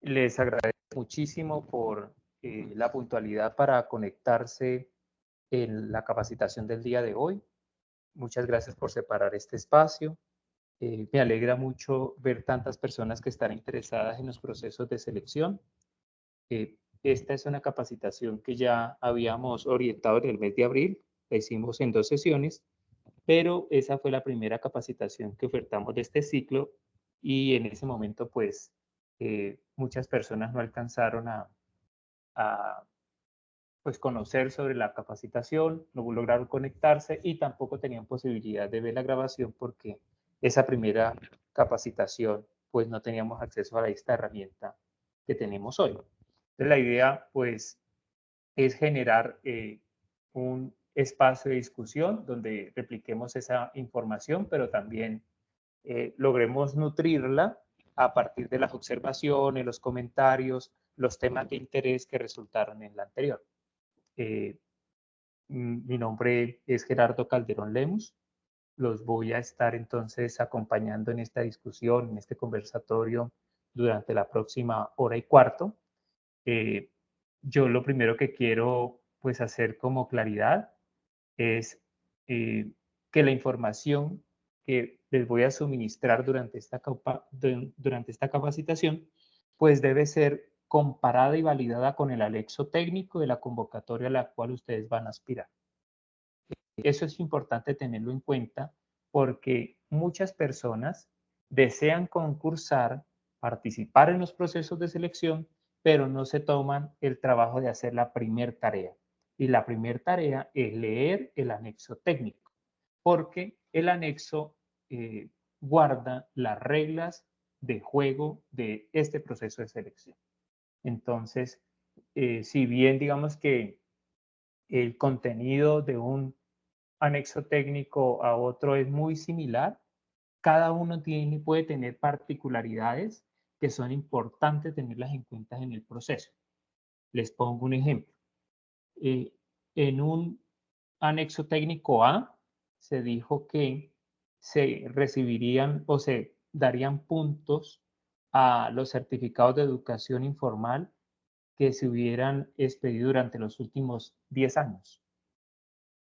Les agradezco muchísimo por la puntualidad para conectarse en la capacitación del día de hoy. Muchas gracias por separar este espacio. Me alegra mucho ver tantas personas que están interesadas en los procesos de selección. Esta es una capacitación que ya habíamos orientado en el mes de abril, la hicimos en 2 sesiones, pero esa fue la primera capacitación que ofertamos de este ciclo y en ese momento pues muchas personas no alcanzaron a pues conocer sobre la capacitación, no lograron conectarse y tampoco tenían posibilidad de ver la grabación porque esa primera capacitación pues no teníamos acceso a esta herramienta que tenemos hoy. Entonces la idea pues es generar un espacio de discusión donde repliquemos esa información, pero también logremos nutrirla a partir de las observaciones, los comentarios, los temas de interés que resultaron en la anterior. Eh, Mi nombre es Gerardo Calderón Lemus. Los voy a estar entonces acompañando en esta discusión, en este conversatorio durante la próxima hora y cuarto. Eh, yo lo primero que quiero pues hacer como claridad es que la información que les voy a suministrar durante esta capacitación, pues debe ser comparada y validada con el anexo técnico de la convocatoria a la cual ustedes van a aspirar. Eso es importante tenerlo en cuenta porque muchas personas desean concursar, participar en los procesos de selección, pero no se toman el trabajo de hacer la primer tarea. Y la primera tarea es leer el anexo técnico, porque el anexo guarda las reglas de juego de este proceso de selección. Entonces, si bien digamos que el contenido de un anexo técnico a otro es muy similar, cada uno puede tener particularidades que son importantes tenerlas en cuenta en el proceso. Les pongo un ejemplo. Eh, en un anexo técnico A se dijo que se recibirían o se darían puntos a los certificados de educación informal que se hubieran expedido durante los últimos 10 años.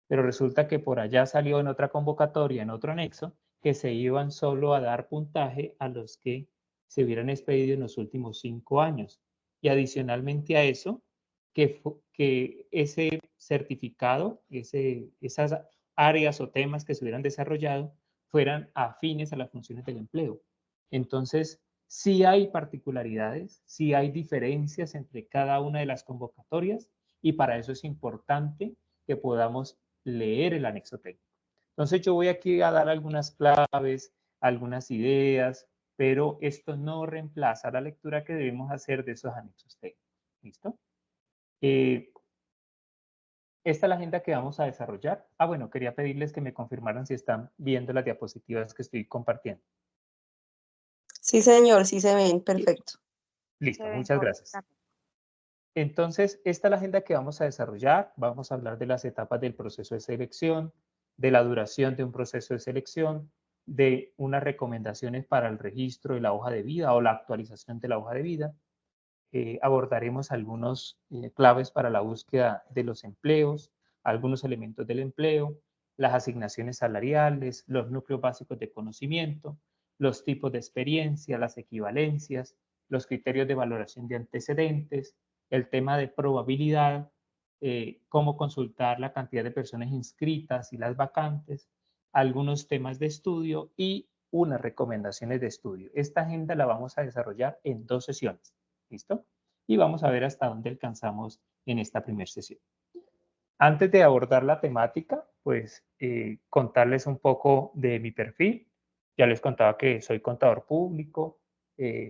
Pero resulta que por allá salió en otra convocatoria, en otro anexo, que se iban solo a dar puntaje a los que se hubieran expedido en los últimos 5 años. Y adicionalmente a eso, que ese certificado, esas áreas o temas que se hubieran desarrollado fueran afines a las funciones del empleo. Entonces, sí hay particularidades, sí hay diferencias entre cada una de las convocatorias y para eso es importante que podamos leer el anexo técnico. Entonces yo voy aquí a dar algunas claves, algunas ideas, pero esto no reemplaza la lectura que debemos hacer de esos anexos técnicos. ¿Listo? Esta es la agenda que vamos a desarrollar. Bueno, quería pedirles que me confirmaran si están viendo las diapositivas que estoy compartiendo. Sí, señor, sí se ven, perfecto. Listo, muchas gracias. Entonces, esta es la agenda que vamos a desarrollar. Vamos a hablar de las etapas del proceso de selección, de la duración de un proceso de selección, de unas recomendaciones para el registro de la hoja de vida o la actualización de la hoja de vida. Abordaremos algunos claves para la búsqueda de los empleos, algunos elementos del empleo, las asignaciones salariales, los núcleos básicos de conocimiento, los tipos de experiencia, las equivalencias, los criterios de valoración de antecedentes, el tema de probabilidad, cómo consultar la cantidad de personas inscritas y las vacantes, algunos temas de estudio y unas recomendaciones de estudio. Esta agenda la vamos a desarrollar en 2 sesiones. ¿Listo? Y vamos a ver hasta dónde alcanzamos en esta primera sesión. Antes de abordar la temática, pues contarles un poco de mi perfil. Ya les contaba que soy contador público,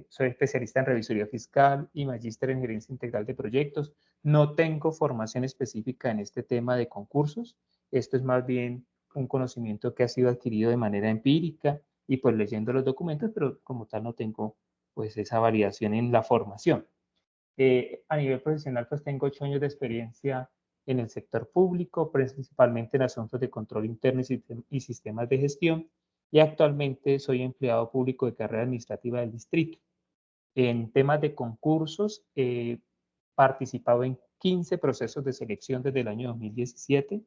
soy especialista en revisoría fiscal y magíster en gerencia integral de proyectos. No tengo formación específica en este tema de concursos. Esto es más bien un conocimiento que ha sido adquirido de manera empírica y pues leyendo los documentos, pero como tal no tengo pues esa validación en la formación. A nivel profesional, pues tengo 8 años de experiencia en el sector público, principalmente en asuntos de control interno y sistemas de gestión, y actualmente soy empleado público de carrera administrativa del distrito. En temas de concursos, he participado en 15 procesos de selección desde el año 2017.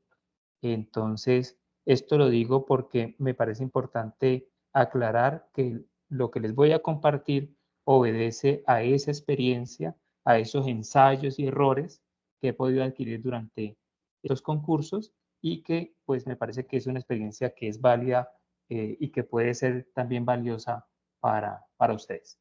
Entonces, esto lo digo porque me parece importante aclarar que lo que les voy a compartir obedece a esa experiencia, a esos ensayos y errores que he podido adquirir durante estos concursos y que pues me parece que es una experiencia que es válida y que puede ser también valiosa para ustedes.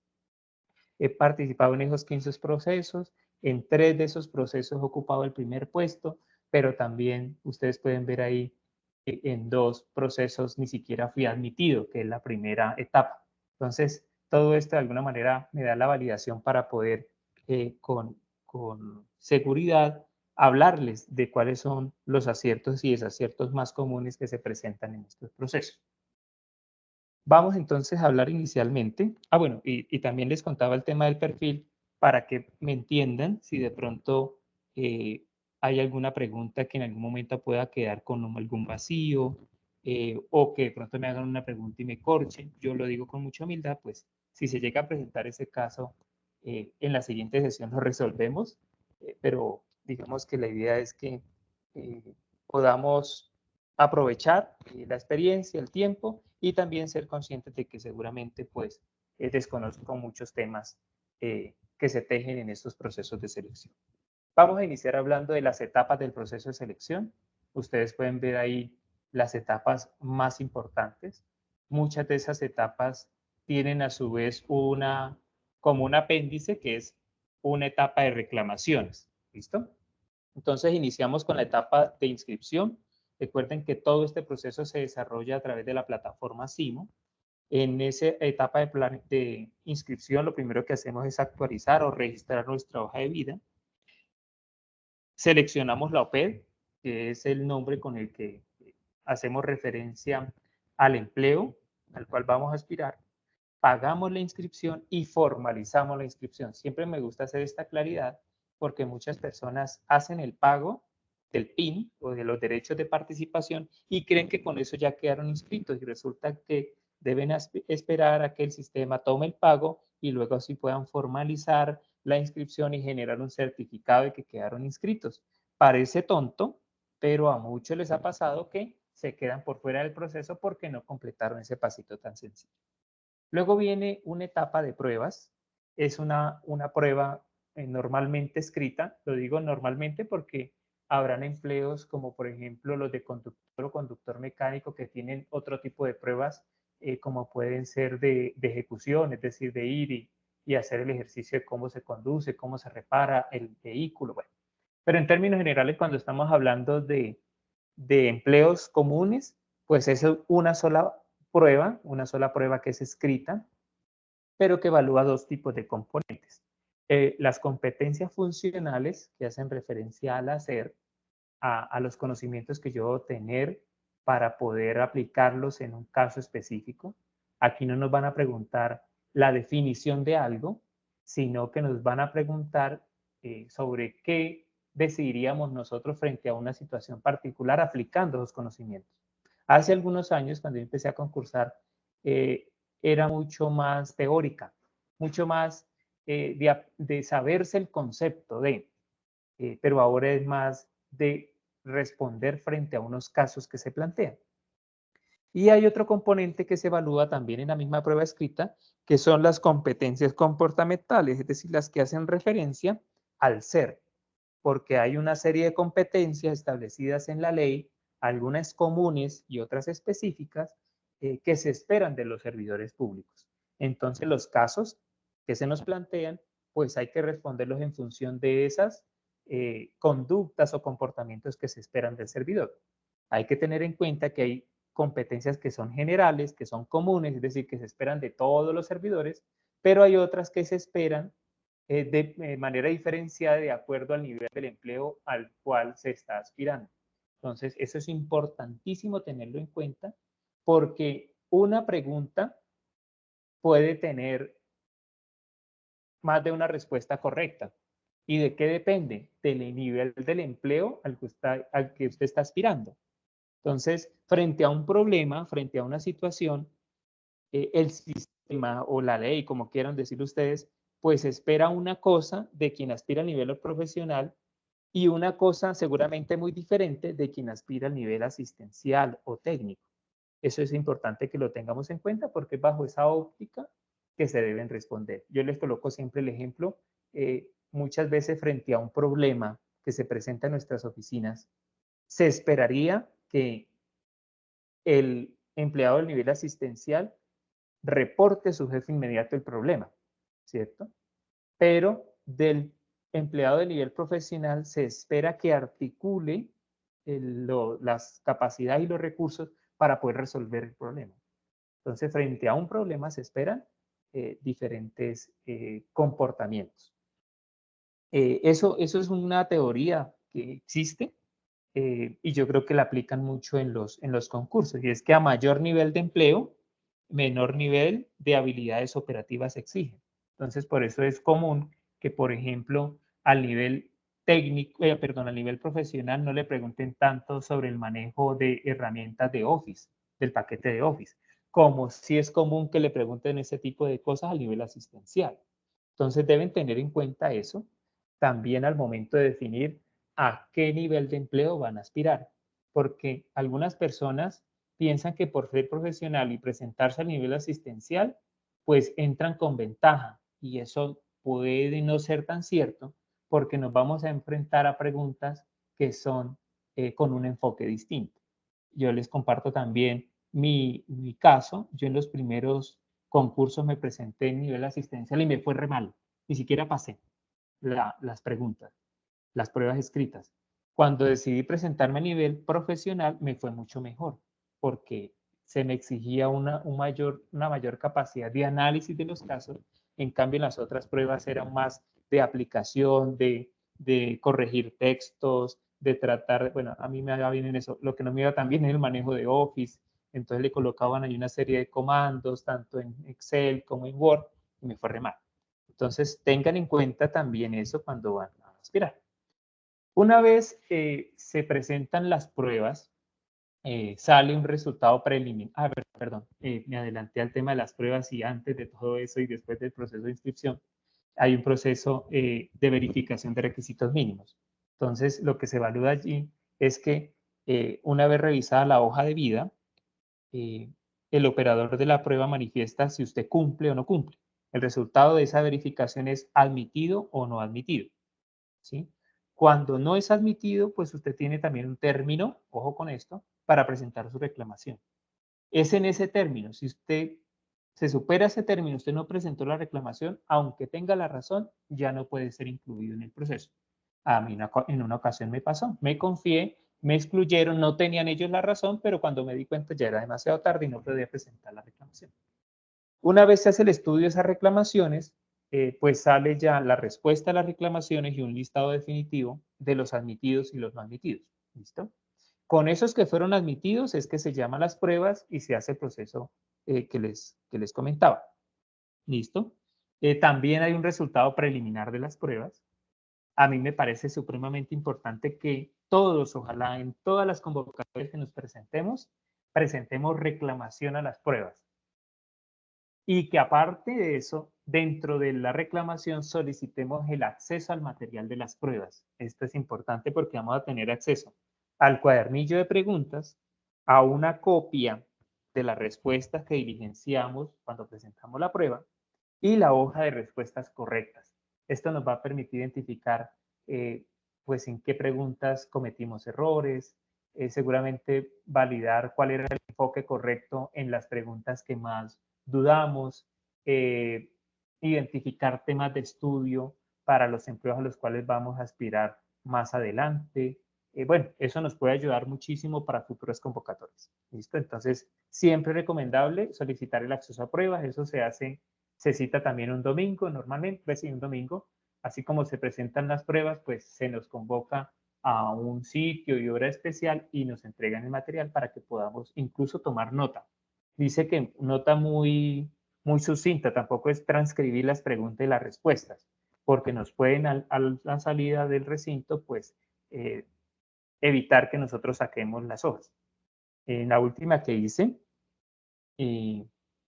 He participado en esos 15 procesos, en 3 de esos procesos he ocupado el primer puesto, pero también ustedes pueden ver ahí en 2 procesos ni siquiera fui admitido, que es la primera etapa. Entonces, todo esto de alguna manera me da la validación para poder con seguridad hablarles de cuáles son los aciertos y desaciertos más comunes que se presentan en estos procesos. Vamos entonces a hablar inicialmente. Bueno, y también les contaba el tema del perfil para que me entiendan si de pronto hay alguna pregunta que en algún momento pueda quedar con algún vacío o que de pronto me hagan una pregunta y me corchen. Yo lo digo con mucha humildad, pues si se llega a presentar ese caso, en la siguiente sesión lo resolvemos, pero digamos que la idea es que eh, podamos aprovechar la experiencia, el tiempo y también ser conscientes de que seguramente pues desconozco muchos temas que se tejen en estos procesos de selección. Vamos a iniciar hablando de las etapas del proceso de selección. Ustedes pueden ver ahí las etapas más importantes. Muchas de esas etapas tienen a su vez como un apéndice que es una etapa de reclamaciones. ¿Listo? Entonces iniciamos con la etapa de inscripción. Recuerden que todo este proceso se desarrolla a través de la plataforma CIMO. En esa etapa de inscripción, lo primero que hacemos es actualizar o registrar nuestra hoja de vida. Seleccionamos la OPED, que es el nombre con el que hacemos referencia al empleo al cual vamos a aspirar. Pagamos la inscripción y formalizamos la inscripción. Siempre me gusta hacer esta claridad porque muchas personas hacen el pago del PIN o de los derechos de participación y creen que con eso ya quedaron inscritos y resulta que deben esperar a que el sistema tome el pago y luego así puedan formalizar la inscripción y generar un certificado de que quedaron inscritos. Parece tonto, pero a muchos les ha pasado que se quedan por fuera del proceso porque no completaron ese pasito tan sencillo. Luego viene una etapa de pruebas. Es una prueba normalmente escrita. Lo digo normalmente porque habrán empleos como por ejemplo los de conductor o conductor mecánico que tienen otro tipo de pruebas como pueden ser de ejecución, es decir, de ir y hacer el ejercicio de cómo se conduce, cómo se repara el vehículo. Bueno, pero en términos generales, cuando estamos hablando de empleos comunes, pues es una sola prueba que es escrita, pero que evalúa dos tipos de componentes. Las competencias funcionales, que hacen referencia al hacer, a los conocimientos que yo debo tener para poder aplicarlos en un caso específico. Aquí no nos van a preguntar la definición de algo, sino que nos van a preguntar sobre qué decidiríamos nosotros frente a una situación particular aplicando los conocimientos. Hace algunos años, cuando yo empecé a concursar, eh, era mucho más teórica, mucho más de saberse el concepto pero ahora es más de responder frente a unos casos que se plantean. Y hay otro componente que se evalúa también en la misma prueba escrita, que son las competencias comportamentales, es decir, las que hacen referencia al ser, porque hay una serie de competencias establecidas en la ley, algunas comunes y otras específicas, que se esperan de los servidores públicos. Entonces, los casos que se nos plantean, pues hay que responderlos en función de esas conductas o comportamientos que se esperan del servidor. Hay que tener en cuenta que hay competencias que son generales, que son comunes, es decir, que se esperan de todos los servidores, pero hay otras que se esperan de manera diferenciada de acuerdo al nivel del empleo al cual se está aspirando. Entonces, eso es importantísimo tenerlo en cuenta porque una pregunta puede tener más de una respuesta correcta. ¿Y de qué depende? Del nivel del empleo al que usted está aspirando. Entonces, frente a un problema, frente a una situación, el sistema o la ley, como quieran decir ustedes, pues espera una cosa de quien aspira al nivel profesional y una cosa seguramente muy diferente de quien aspira al nivel asistencial o técnico. Eso es importante que lo tengamos en cuenta porque es bajo esa óptica que se deben responder. Yo les coloco siempre el ejemplo, muchas veces frente a un problema que se presenta en nuestras oficinas, se esperaría que el empleado del nivel asistencial reporte a su jefe inmediato el problema, ¿cierto? Pero del empleado de nivel profesional se espera que articule las capacidades y los recursos para poder resolver el problema. Entonces, frente a un problema se esperan diferentes comportamientos. Eso es una teoría que existe y yo creo que la aplican mucho en los concursos, y es que a mayor nivel de empleo, menor nivel de habilidades operativas exige. Entonces, por eso es común que, por ejemplo, al nivel técnico, al nivel profesional no le pregunten tanto sobre el manejo de herramientas de Office, del paquete de Office, como si es común que le pregunten ese tipo de cosas al nivel asistencial. Entonces, deben tener en cuenta eso también al momento de definir a qué nivel de empleo van a aspirar, porque algunas personas piensan que por ser profesional y presentarse al nivel asistencial, pues entran con ventaja y eso puede no ser tan cierto porque nos vamos a enfrentar a preguntas que son con un enfoque distinto. Yo les comparto también mi caso. Yo en los primeros concursos me presenté en nivel asistencial y me fue re mal. Ni siquiera pasé las preguntas, las pruebas escritas. Cuando decidí presentarme a nivel profesional, me fue mucho mejor, porque se me exigía una mayor capacidad de análisis de los casos. En cambio, en las otras pruebas eran más de aplicación, de corregir textos, de tratar, bueno, a mí me iba bien en eso. Lo que no me iba tan bien es el manejo de Office. Entonces le colocaban ahí una serie de comandos, tanto en Excel como en Word, y me fue re mal. Entonces, tengan en cuenta también eso cuando van a aspirar. Una vez se presentan las pruebas, sale un resultado preliminar. Perdón, me adelanté al tema de las pruebas y antes de todo eso y después del proceso de inscripción, hay un proceso de verificación de requisitos mínimos. Entonces, lo que se evalúa allí es que una vez revisada la hoja de vida, el operador de la prueba manifiesta si usted cumple o no cumple. El resultado de esa verificación es admitido o no admitido, ¿sí? Cuando no es admitido, pues usted tiene también un término, ojo con esto, para presentar su reclamación. Es en ese término, si usted se supera ese término, usted no presentó la reclamación, aunque tenga la razón, ya no puede ser incluido en el proceso. A mí en una ocasión me pasó, me confié, me excluyeron, no tenían ellos la razón, pero cuando me di cuenta ya era demasiado tarde y no podía presentar la reclamación. Una vez se hace el estudio de esas reclamaciones, pues sale ya la respuesta a las reclamaciones y un listado definitivo de los admitidos y los no admitidos. ¿Listo? Con esos que fueron admitidos es que se llaman las pruebas y se hace el proceso que les comentaba. ¿Listo? También hay un resultado preliminar de las pruebas. A mí me parece supremamente importante que todos, ojalá en todas las convocatorias que nos presentemos reclamación a las pruebas. Y que aparte de eso, dentro de la reclamación solicitemos el acceso al material de las pruebas. Esto es importante porque vamos a tener acceso al cuadernillo de preguntas, a una copia de las respuestas que diligenciamos cuando presentamos la prueba y la hoja de respuestas correctas. Esto nos va a permitir identificar pues en qué preguntas cometimos errores, seguramente validar cuál era el enfoque correcto en las preguntas que más dudamos, identificar temas de estudio para los empleos a los cuales vamos a aspirar más adelante. Bueno, eso nos puede ayudar muchísimo para futuras convocatorias. ¿Listo? Entonces, siempre recomendable solicitar el acceso a pruebas. Eso se cita también un domingo, normalmente, pues sí, un domingo. Así como se presentan las pruebas, pues se nos convoca a un sitio y hora especial y nos entregan el material para que podamos incluso tomar nota. Dice que nota muy sucinta, tampoco es transcribir las preguntas y las respuestas, porque nos pueden a la salida del recinto, pues, evitar que nosotros saquemos las hojas. En la última que hice,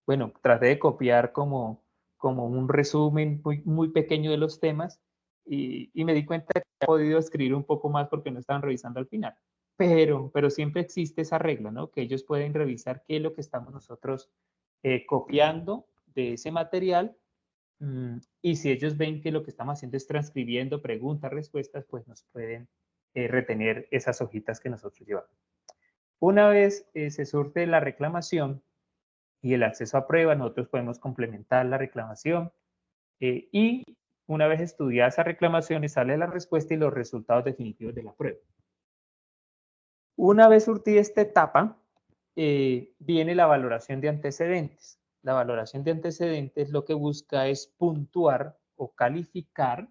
bueno, traté de copiar como como un resumen muy pequeño de los temas y me di cuenta que he podido escribir un poco más porque no estaban revisando al final. Pero siempre existe esa regla, ¿no? Que ellos pueden revisar qué es lo que estamos nosotros copiando de ese material. Y si ellos ven que lo que estamos haciendo es transcribiendo preguntas, respuestas, pues nos pueden retener esas hojitas que nosotros llevamos. Una vez se surte la reclamación y el acceso a prueba, nosotros podemos complementar la reclamación y una vez estudiada esa reclamación, sale la respuesta y los resultados definitivos de la prueba. Una vez surtida esta etapa, viene la valoración de antecedentes. La valoración de antecedentes lo que busca es puntuar o calificar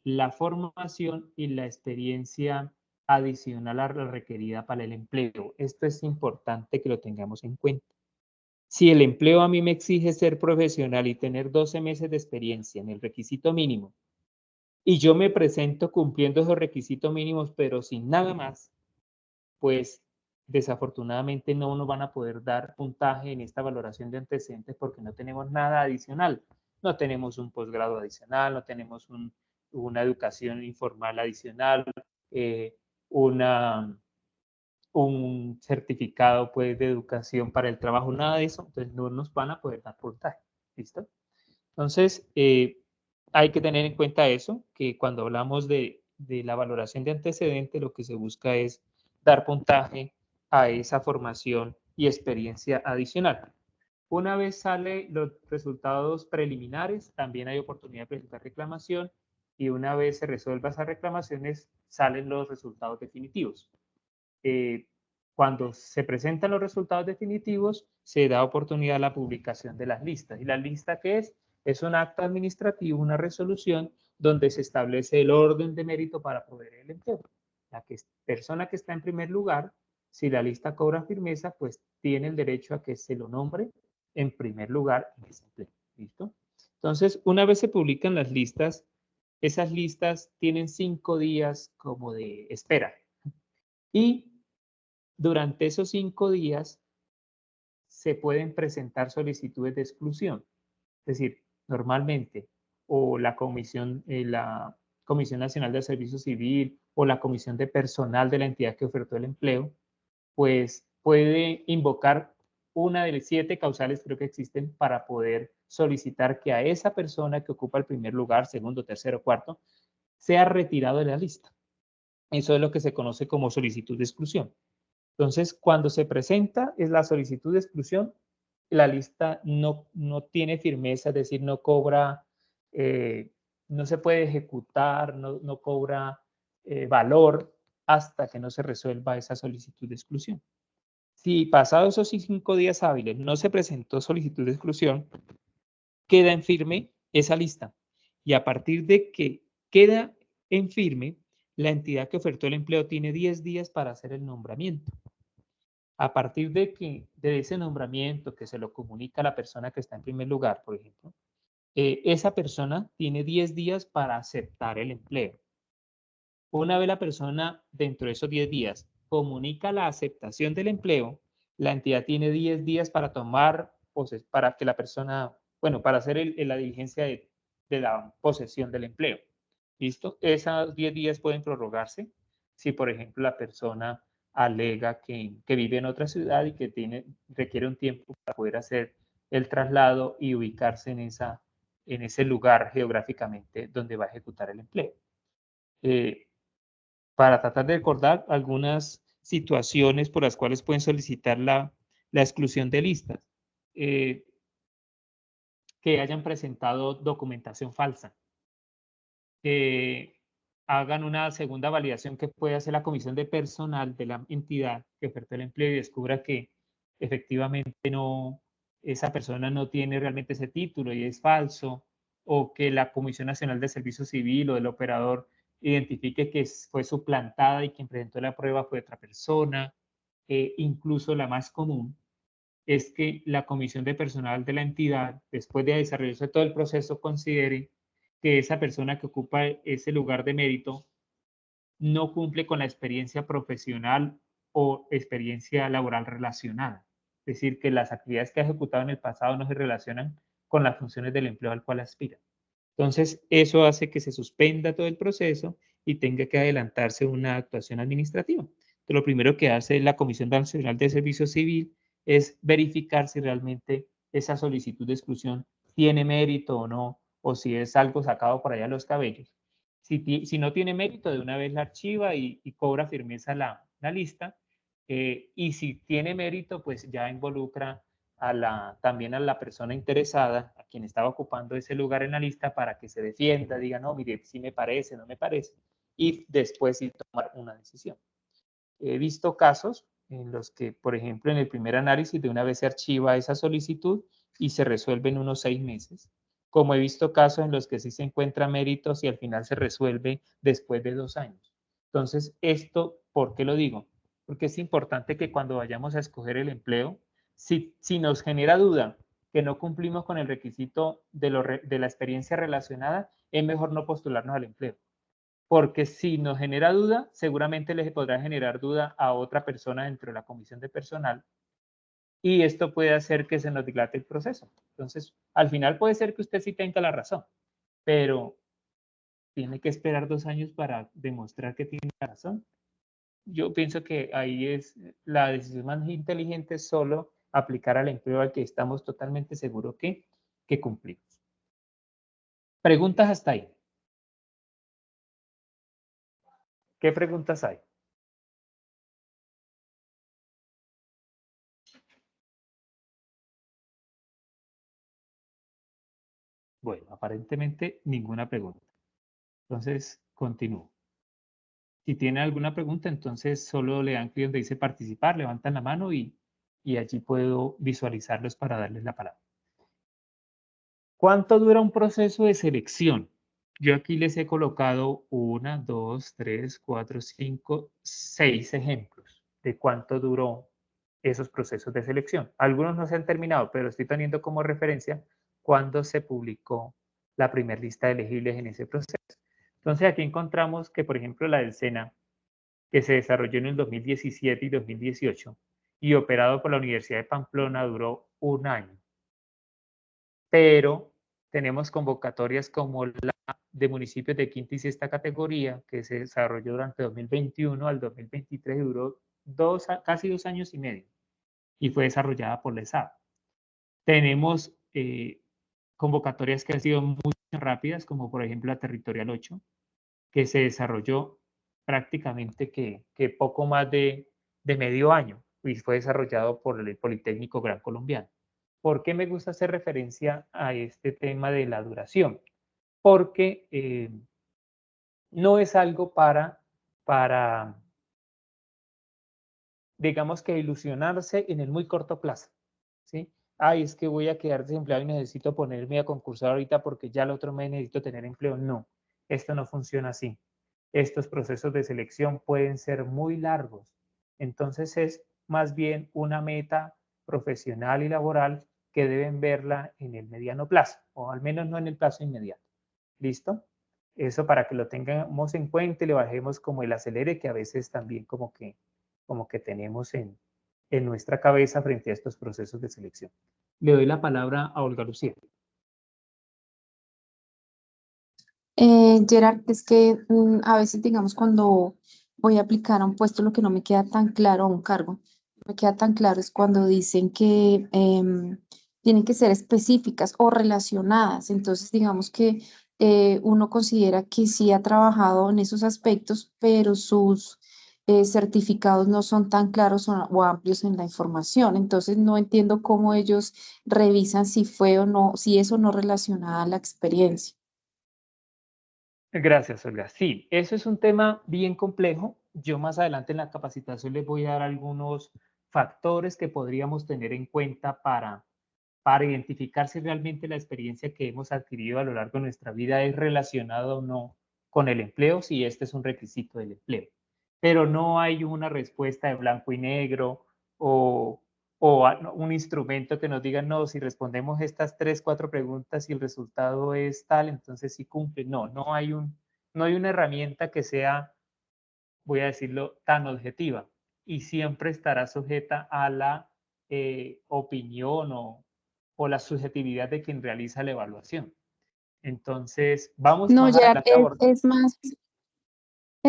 la formación y la experiencia adicional a la requerida para el empleo. Esto es importante que lo tengamos en cuenta. Si el empleo a mí me exige ser profesional y tener 12 meses de experiencia en el requisito mínimo, y yo me presento cumpliendo esos requisitos mínimos, pero sin nada más, pues desafortunadamente no nos van a poder dar puntaje en esta valoración de antecedentes porque no tenemos nada adicional. No tenemos un posgrado adicional, no tenemos una educación informal adicional, eh, una, un certificado pues, de educación para el trabajo, nada de eso, entonces no nos van a poder dar puntaje. ¿Listo? Entonces, hay que tener en cuenta eso, que cuando hablamos de la valoración de antecedentes, lo que se busca es dar puntaje a esa formación y experiencia adicional. Una vez salen los resultados preliminares, también hay oportunidad de presentar reclamación y una vez se resuelvan esas reclamaciones, salen los resultados definitivos. Cuando se presentan los resultados definitivos, se da oportunidad a la publicación de las listas. ¿Y la lista qué es? Es un acto administrativo, una resolución donde se establece el orden de mérito para proveer el empleo. La persona que está en primer lugar, si la lista cobra firmeza, pues tiene el derecho a que se lo nombre en primer lugar en ese empleo. ¿Listo? Entonces, una vez se publican las listas, esas listas tienen 5 días como de espera. Y durante esos 5 días se pueden presentar solicitudes de exclusión. Es decir, normalmente o la Comisión Nacional de Servicio Civil o la Comisión de Personal de la entidad que ofertó el empleo, pues puede invocar una de las 7 causales creo que existen para poder solicitar que a esa persona que ocupa el primer lugar, segundo, tercero, cuarto, sea retirado de la lista. Eso es lo que se conoce como solicitud de exclusión. Entonces, cuando se presenta es la solicitud de exclusión, la lista no tiene firmeza, es decir, no cobra, no se puede ejecutar, no cobra valor hasta que no se resuelva esa solicitud de exclusión. Si pasados esos 5 días hábiles no se presentó solicitud de exclusión, queda en firme esa lista. Y a partir de que queda en firme, la entidad que ofertó el empleo tiene 10 días para hacer el nombramiento. A partir de ese nombramiento que se lo comunica a la persona que está en primer lugar, por ejemplo, esa persona tiene 10 días para aceptar el empleo. Una vez la persona dentro de esos 10 días comunica la aceptación del empleo, la entidad tiene 10 días para tomar, para que la persona, bueno, para hacer la diligencia de la posesión del empleo. ¿Listo? Esos 10 días pueden prorrogarse si, por ejemplo, la persona alega que vive en otra ciudad y que requiere un tiempo para poder hacer el traslado y ubicarse en ese lugar geográficamente donde va a ejecutar el empleo. Para tratar de recordar algunas situaciones por las cuales pueden solicitar la exclusión de listas. Que hayan presentado documentación falsa. Que hagan una segunda validación que puede hacer la comisión de personal de la entidad que ofertó el empleo y descubra que efectivamente esa persona no tiene realmente ese título y es falso, o que la Comisión Nacional de Servicio Civil o el operador identifique que fue suplantada y quien presentó la prueba fue otra persona. Incluso la más común es que la comisión de personal de la entidad, después de desarrollarse todo el proceso, considere que esa persona que ocupa ese lugar de mérito no cumple con la experiencia profesional o experiencia laboral relacionada. Es decir, que las actividades que ha ejecutado en el pasado no se relacionan con las funciones del empleo al cual aspira. Entonces, eso hace que se suspenda todo el proceso y tenga que adelantarse una actuación administrativa. Entonces, lo primero que hace la Comisión Nacional de Servicio Civil es verificar si realmente esa solicitud de exclusión tiene mérito o no, o si es algo sacado por allá de los cabellos. Si no tiene mérito, de una vez la archiva y cobra firmeza la lista. Y si tiene mérito, pues ya involucra también a la persona interesada, a quien estaba ocupando ese lugar en la lista, para que se defienda, diga, no, mire, sí me parece, no me parece, y después sí tomar una decisión. He visto casos en los que, por ejemplo, en el primer análisis de una vez se archiva esa solicitud y se resuelve en unos 6 meses, como he visto casos en los que sí se encuentra méritos y al final se resuelve después de 2 años. Entonces, esto, ¿por qué lo digo? Porque es importante que cuando vayamos a escoger el empleo, si nos genera duda que no cumplimos con el requisito de la experiencia relacionada, es mejor no postularnos al empleo. Porque si nos genera duda, seguramente les podrá generar duda a otra persona dentro de la comisión de personal y esto puede hacer que se nos dilate el proceso. Entonces, al final puede ser que usted sí tenga la razón, pero tiene que esperar 2 años para demostrar que tiene la razón. Yo pienso que ahí es la decisión más inteligente, es solo aplicar al empleo al que estamos totalmente seguros que cumplimos. Preguntas hasta ahí. ¿Qué preguntas hay? Bueno, aparentemente ninguna pregunta. Entonces, continúo. Si tienen alguna pregunta, entonces solo le dan clic donde dice participar, levantan la mano y allí puedo visualizarlos para darles la palabra. ¿Cuánto dura un proceso de selección? Yo aquí les he colocado 1, 2, 3, 4, 5, 6 ejemplos de cuánto duró esos procesos de selección. Algunos no se han terminado, pero estoy teniendo como referencia cuando se publicó la primera lista de elegibles en ese proceso. Entonces aquí encontramos que, por ejemplo, la del SENA, que se desarrolló en el 2017 y 2018 y operado por la Universidad de Pamplona, duró 1 año. Pero tenemos convocatorias como la de municipios de quinta y sexta categoría, que se desarrolló durante 2021 al 2023 y duró casi 2 años y medio y fue desarrollada por la ESAB. Tenemos convocatorias que han sido muy rápidas, como por ejemplo la Territorial 8, que se desarrolló prácticamente que poco más de medio año y fue desarrollado por el Politécnico Gran Colombiano. ¿Por qué me gusta hacer referencia a este tema de la duración? Porque no es algo para, digamos que ilusionarse en el muy corto plazo, ¿sí? Ay, es que voy a quedar desempleado y necesito ponerme a concursar ahorita porque ya el otro mes necesito tener empleo. No, esto no funciona así. Estos procesos de selección pueden ser muy largos. Entonces es más bien una meta profesional y laboral que deben verla en el mediano plazo, o al menos no en el plazo inmediato. ¿Listo? Eso para que lo tengamos en cuenta y le bajemos como el acelere que a veces también como que tenemos en nuestra cabeza frente a estos procesos de selección. Le doy la palabra a Olga Lucía. Gerard, es que a veces, digamos, cuando voy a aplicar a un puesto, lo que no me queda tan claro, a un cargo, no me queda tan claro es cuando dicen que tienen que ser específicas o relacionadas. Entonces, digamos que uno considera que sí ha trabajado en esos aspectos, pero sus certificados no son tan claros o amplios en la información. Entonces, no entiendo cómo ellos revisan si fue o no, si es o no relacionada a la experiencia. Gracias, Olga. Sí, eso es un tema bien complejo. Yo más adelante en la capacitación les voy a dar algunos factores que podríamos tener en cuenta para identificar si realmente la experiencia que hemos adquirido a lo largo de nuestra vida es relacionada o no con el empleo, si este es un requisito del empleo. Pero no hay una respuesta de blanco y negro o, un instrumento que nos diga, no, si respondemos estas 3, 4 preguntas y el resultado es tal, entonces sí cumple. No hay una herramienta que sea, voy a decirlo, tan objetiva y siempre estará sujeta a la opinión o la subjetividad de quien realiza la evaluación. Entonces, vamos No, más Gerard, adelante a abordar. es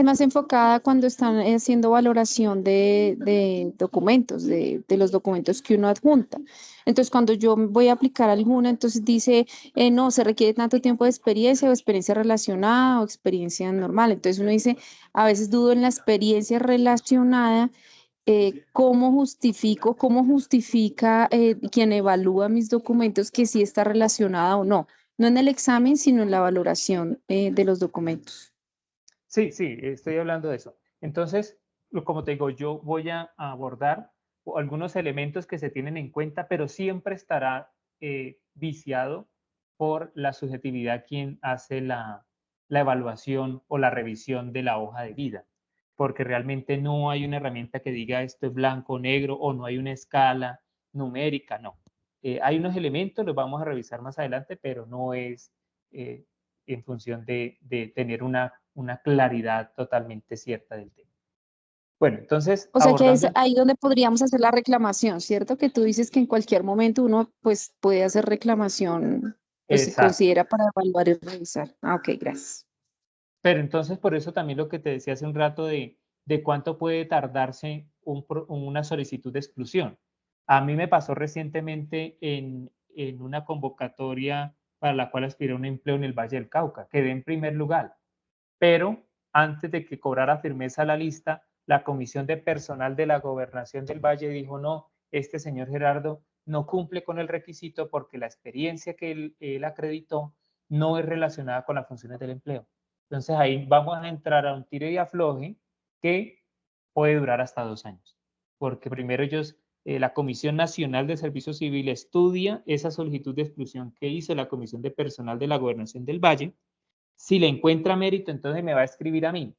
más enfocada cuando están haciendo valoración de documentos, de los documentos que uno adjunta. Entonces, cuando yo voy a aplicar alguna, entonces dice, no, se requiere tanto tiempo de experiencia o experiencia relacionada o experiencia normal. Entonces uno dice, a veces dudo en la experiencia relacionada. ¿Cómo justifica quien evalúa mis documentos que sí está relacionada o no? No en el examen, sino en la valoración de los documentos. Sí, sí, estoy hablando de eso. Entonces, como te digo, yo voy a abordar algunos elementos que se tienen en cuenta, pero siempre estará viciado por la subjetividad quien hace la evaluación o la revisión de la hoja de vida, porque realmente no hay una herramienta que diga esto es blanco o negro o no hay una escala numérica, no. Hay unos elementos, los vamos a revisar más adelante, pero no es eh, en función de tener una claridad totalmente cierta del tema. Bueno, entonces, O sea que es abordando, ahí donde podríamos hacer la reclamación, ¿cierto? Que tú dices que en cualquier momento uno pues puede hacer reclamación, pues si exacto. considera para evaluar y revisar. Ah, ok, gracias. Pero entonces, por eso también lo que te decía hace un rato de cuánto puede tardarse una solicitud de exclusión. A mí me pasó recientemente en una convocatoria para la cual aspiré a un empleo en el Valle del Cauca. Quedé en primer lugar, pero antes de que cobrara firmeza la lista, la Comisión de Personal de la Gobernación del Valle dijo, no, este señor Gerardo no cumple con el requisito porque la experiencia que él acreditó no es relacionada con las funciones del empleo. Entonces ahí vamos a entrar a un tire y afloje que puede durar hasta 2 años, porque primero la Comisión Nacional de Servicio Civil estudia esa solicitud de exclusión que hizo la Comisión de Personal de la Gobernación del Valle. Si le encuentra mérito, entonces me va a escribir a mí.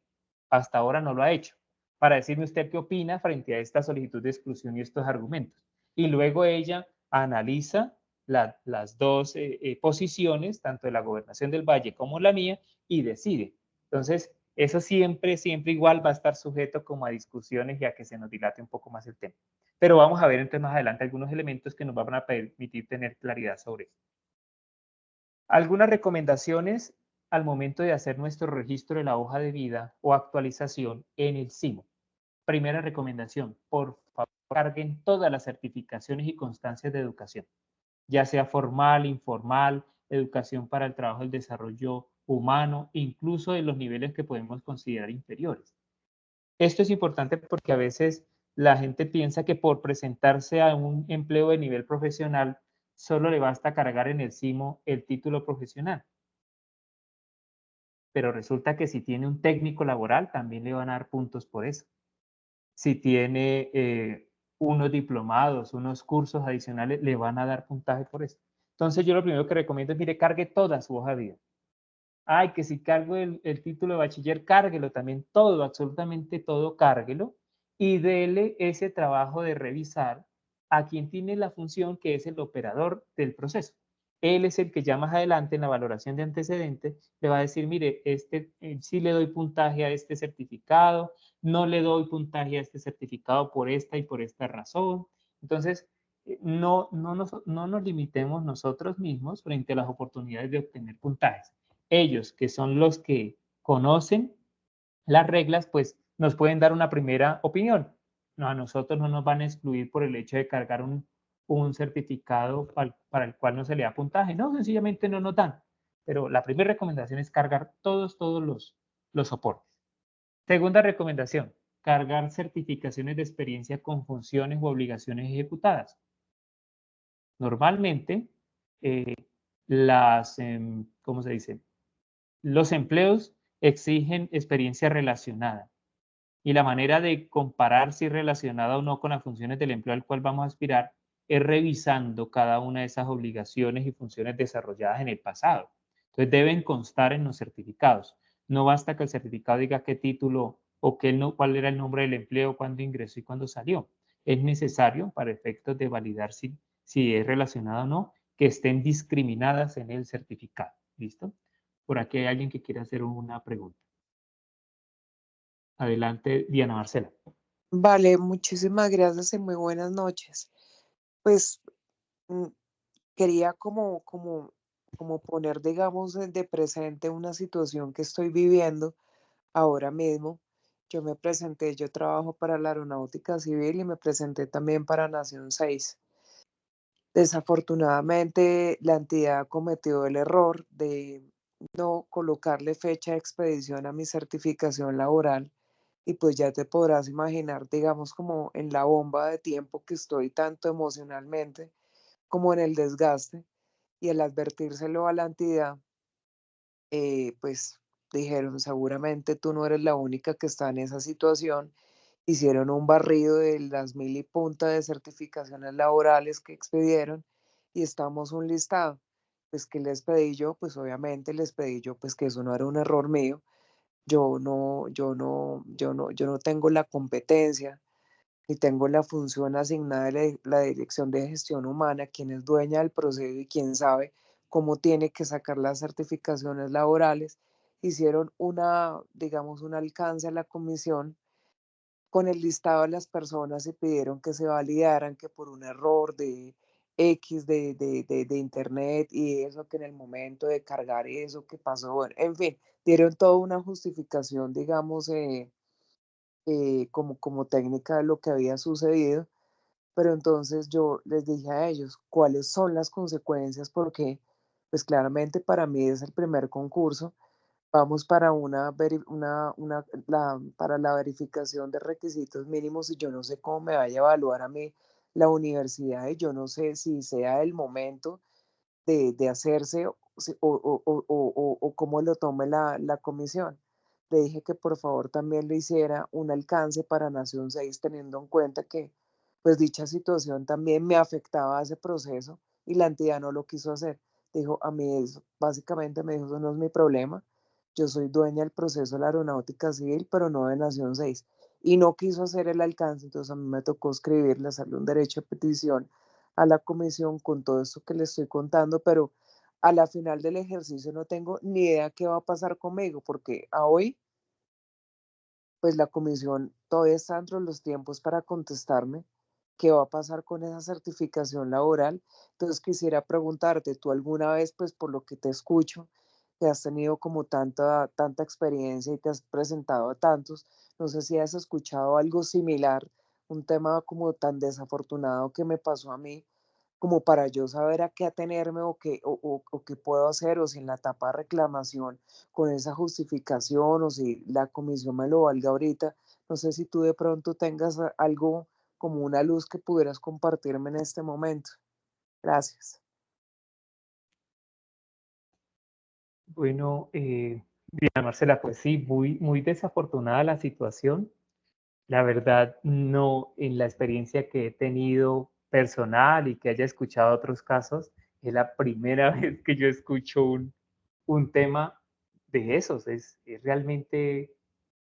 Hasta ahora no lo ha hecho, para decirme usted qué opina frente a esta solicitud de exclusión y estos argumentos. Y luego ella analiza las dos posiciones, tanto de la Gobernación del Valle como la mía, y decide. Entonces, eso siempre, siempre igual va a estar sujeto como a discusiones y a que se nos dilate un poco más el tema. Pero vamos a ver entonces más adelante algunos elementos que nos van a permitir tener claridad sobre eso. Algunas recomendaciones al momento de hacer nuestro registro de la hoja de vida o actualización en el SIMO. Primera recomendación, por favor, carguen todas las certificaciones y constancias de educación, ya sea formal, informal, educación para el trabajo del desarrollo humano, incluso en los niveles que podemos considerar inferiores. Esto es importante porque a veces la gente piensa que por presentarse a un empleo de nivel profesional solo le basta cargar en el SIMO el título profesional. Pero resulta que si tiene un técnico laboral, también le van a dar puntos por eso. Si tiene unos diplomados, unos cursos adicionales, le van a dar puntaje por eso. Entonces yo lo primero que recomiendo es, mire, cargue toda su hoja de vida. Ay, que si cargo el título de bachiller, cárguelo también, todo, absolutamente todo, cárguelo y dele ese trabajo de revisar a quien tiene la función que es el operador del proceso. Él es el que ya más adelante en la valoración de antecedentes le va a decir, mire, sí le doy puntaje a este certificado, no le doy puntaje a este certificado por esta y por esta razón. Entonces, no nos limitemos nosotros mismos frente a las oportunidades de obtener puntajes. Ellos, que son los que conocen las reglas, pues nos pueden dar una primera opinión. No, a nosotros no nos van a excluir por el hecho de cargar un certificado para el cual no se le da puntaje. No, sencillamente no nos dan. Pero la primera recomendación es cargar todos los soportes. Segunda recomendación, cargar certificaciones de experiencia con funciones u obligaciones ejecutadas. Normalmente, eh, ¿cómo se dice? Los empleos exigen experiencia relacionada y la manera de comparar si es relacionada o no con las funciones del empleo al cual vamos a aspirar es revisando cada una de esas obligaciones y funciones desarrolladas en el pasado. Entonces deben constar en los certificados. No basta que el certificado diga qué título o cuál era el nombre del empleo, cuándo ingresó y cuándo salió. Es necesario, para efectos de validar si es relacionado o no, que estén discriminadas en el certificado. ¿Listo? Por aquí hay alguien que quiere hacer una pregunta. Adelante, Diana Marcela. Vale, muchísimas gracias y muy buenas noches. Pues mm, quería como poner, digamos, de presente una situación que estoy viviendo ahora mismo. Yo me presenté, yo trabajo para la Aeronáutica Civil y me presenté también para Nación 6. Desafortunadamente, la entidad cometió el error de no colocarle fecha de expedición a mi certificación laboral y pues ya te podrás imaginar, digamos, como en la bomba de tiempo que estoy tanto emocionalmente como en el desgaste y al advertírselo a la entidad, pues dijeron, seguramente tú no eres la única que está en esa situación. Hicieron un barrido de las mil y punta de certificaciones laborales que expidieron y estamos un listado. Pues que les pedí yo, pues obviamente les pedí yo, pues que eso no era un error mío. Yo no tengo la competencia y tengo la función asignada de la Dirección de Gestión Humana, quien es dueña del proceso y quien sabe cómo tiene que sacar las certificaciones laborales. Hicieron digamos, un alcance a la comisión con el listado de las personas y pidieron que se validaran que por un error de X de internet y eso, que en el momento de cargar eso que pasó, bueno, en fin, dieron toda una justificación, digamos, como técnica de lo que había sucedido, pero entonces yo les dije a ellos cuáles son las consecuencias, porque pues claramente para mí es el primer concurso, vamos para para la verificación de requisitos mínimos y yo no sé cómo me vaya a evaluar a mí la universidad y yo no sé si sea el momento de hacerse o cómo lo tome la comisión. Le dije que por favor también le hiciera un alcance para Nación 6, teniendo en cuenta que pues dicha situación también me afectaba a ese proceso y la entidad no lo quiso hacer. Dijo, a mí eso, básicamente me dijo, eso no es mi problema, yo soy dueña del proceso de la Aeronáutica Civil, pero no de Nación 6. Y no quiso hacer el alcance, entonces a mí me tocó escribirle, hacerle un derecho de petición a la comisión con todo esto que le estoy contando, pero a la final del ejercicio no tengo ni idea qué va a pasar conmigo, porque a hoy, pues la comisión todavía está dentro de los tiempos para contestarme qué va a pasar con esa certificación laboral. Entonces quisiera preguntarte, tú alguna vez, pues por lo que te escucho, que has tenido como tanta experiencia y te has presentado a tantos, no sé si has escuchado algo similar, un tema como tan desafortunado que me pasó a mí, como para yo saber a qué atenerme o qué puedo hacer, o si en la etapa de reclamación con esa justificación o si la comisión me lo valga ahorita. No sé si tú de pronto tengas algo como una luz que pudieras compartirme en este momento. Gracias. Bueno, Diana Marcela, pues sí, muy desafortunada la situación. La verdad, no, en la experiencia que he tenido personal y que haya escuchado otros casos, es la primera vez que yo escucho un tema de esos. Es realmente,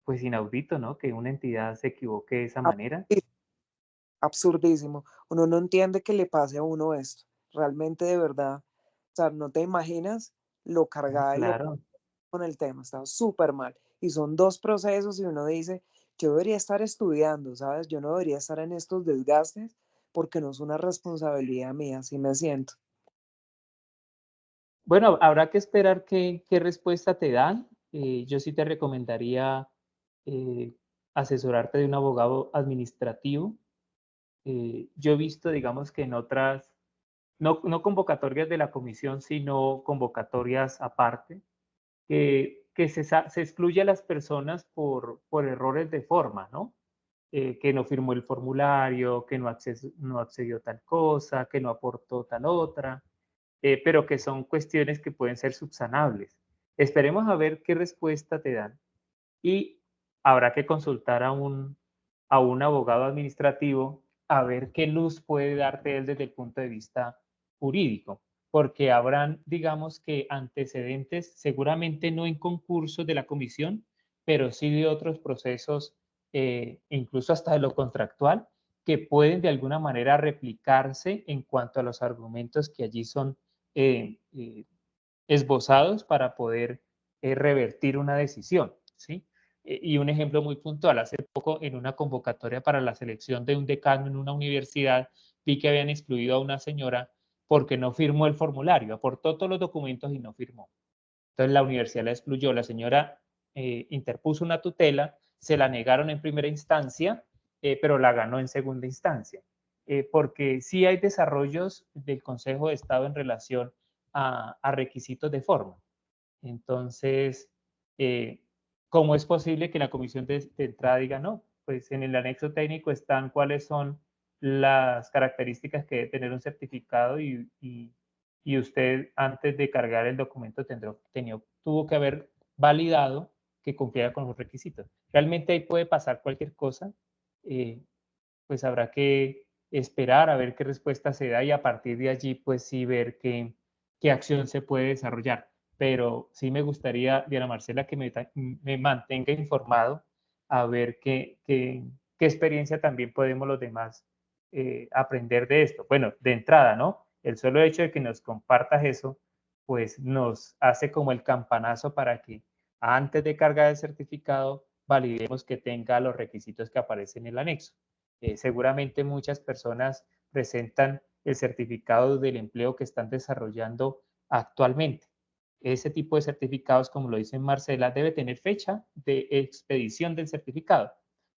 pues, inaudito, ¿no? Que una entidad se equivoque de esa manera. Absurdísimo. Uno no entiende que le pase a uno esto. Realmente, de verdad, o sea, no te imaginas lo No, cargada y lo claro. con el tema, está súper mal. Y son dos procesos y uno dice, yo debería estar estudiando, ¿sabes? Yo no debería estar en estos desgastes porque no es una responsabilidad mía, así me siento. Bueno, habrá que esperar qué respuesta te dan. Yo sí te recomendaría eh, asesorarte de un abogado administrativo. Yo he visto, digamos que en otras, no convocatorias de la comisión, sino convocatorias aparte, que se excluye a las personas por errores de forma, ¿no? Que no firmó el formulario, que no accedió a tal cosa, que no aportó tal otra, pero que son cuestiones que pueden ser subsanables. Esperemos a ver qué respuesta te dan y habrá que consultar a un abogado administrativo a ver qué luz puede darte él desde el punto de vista jurídico, porque habrán, digamos que antecedentes, seguramente no en concursos de la comisión, pero sí de otros procesos, incluso hasta de lo contractual, que pueden de alguna manera replicarse en cuanto a los argumentos que allí son esbozados para poder revertir una decisión, ¿sí? Y un ejemplo muy puntual, hace poco en una convocatoria para la selección de un decano en una universidad, vi que habían excluido a una señora porque no firmó el formulario, aportó todos los documentos y no firmó. Entonces la universidad la excluyó, la señora interpuso una tutela, se la negaron en primera instancia, pero la ganó en segunda instancia, porque sí hay desarrollos del Consejo de Estado en relación a requisitos de forma. Entonces, ¿cómo es posible que la comisión de entrada diga no? Pues en el anexo técnico están cuáles son las características que debe tener un certificado y usted antes de cargar el documento tuvo que haber validado que cumpliera con los requisitos. Realmente ahí puede pasar cualquier cosa, pues habrá que esperar a ver qué respuesta se da y a partir de allí pues sí ver qué acción se puede desarrollar. Pero sí me gustaría, Diana Marcela, que me mantenga informado a ver qué experiencia también podemos los demás aprender de esto. Bueno, de entrada, ¿no? El solo hecho de que nos compartas eso, pues nos hace como el campanazo para que antes de cargar el certificado validemos que tenga los requisitos que aparecen en el anexo. Seguramente muchas personas presentan el certificado del empleo que están desarrollando actualmente. Ese tipo de certificados, como lo dice Marcela, debe tener fecha de expedición del certificado,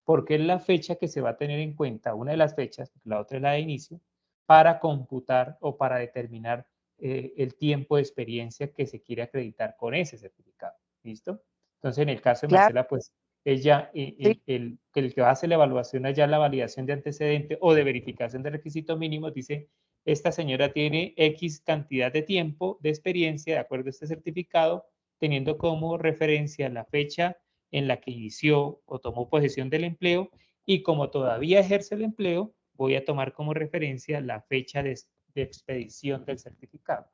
porque es la fecha que se va a tener en cuenta, una de las fechas, la otra es la de inicio, para computar o para determinar el tiempo de experiencia que se quiere acreditar con ese certificado. ¿Listo? Entonces, en el caso de Claro, Marcela, pues ella, sí, el que hace la evaluación allá, la validación de antecedente o de verificación de requisitos mínimos, dice, esta señora tiene X cantidad de tiempo de experiencia de acuerdo a este certificado, teniendo como referencia la fecha en la que inició o tomó posesión del empleo y como todavía ejerce el empleo, voy a tomar como referencia la fecha de expedición del certificado.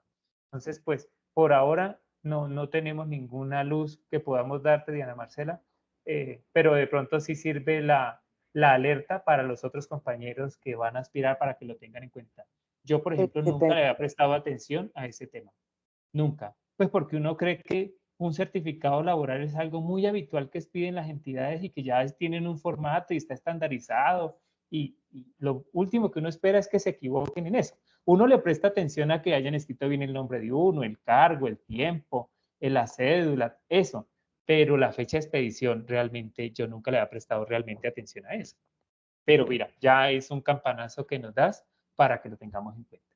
Entonces, pues, por ahora no tenemos ninguna luz que podamos darte, Diana Marcela, pero de pronto sí sirve la alerta para los otros compañeros que van a aspirar para que lo tengan en cuenta. Yo, por ejemplo, nunca le había prestado atención a ese tema. Nunca. Pues porque uno cree que un certificado laboral es algo muy habitual que piden las entidades y que ya tienen un formato y está estandarizado. Y lo último que uno espera es que se equivoquen en eso. Uno le presta atención a que hayan escrito bien el nombre de uno, el cargo, el tiempo, la cédula, eso. Pero la fecha de expedición, realmente yo nunca le había prestado realmente atención a eso. Pero mira, ya es un campanazo que nos das para que lo tengamos en cuenta.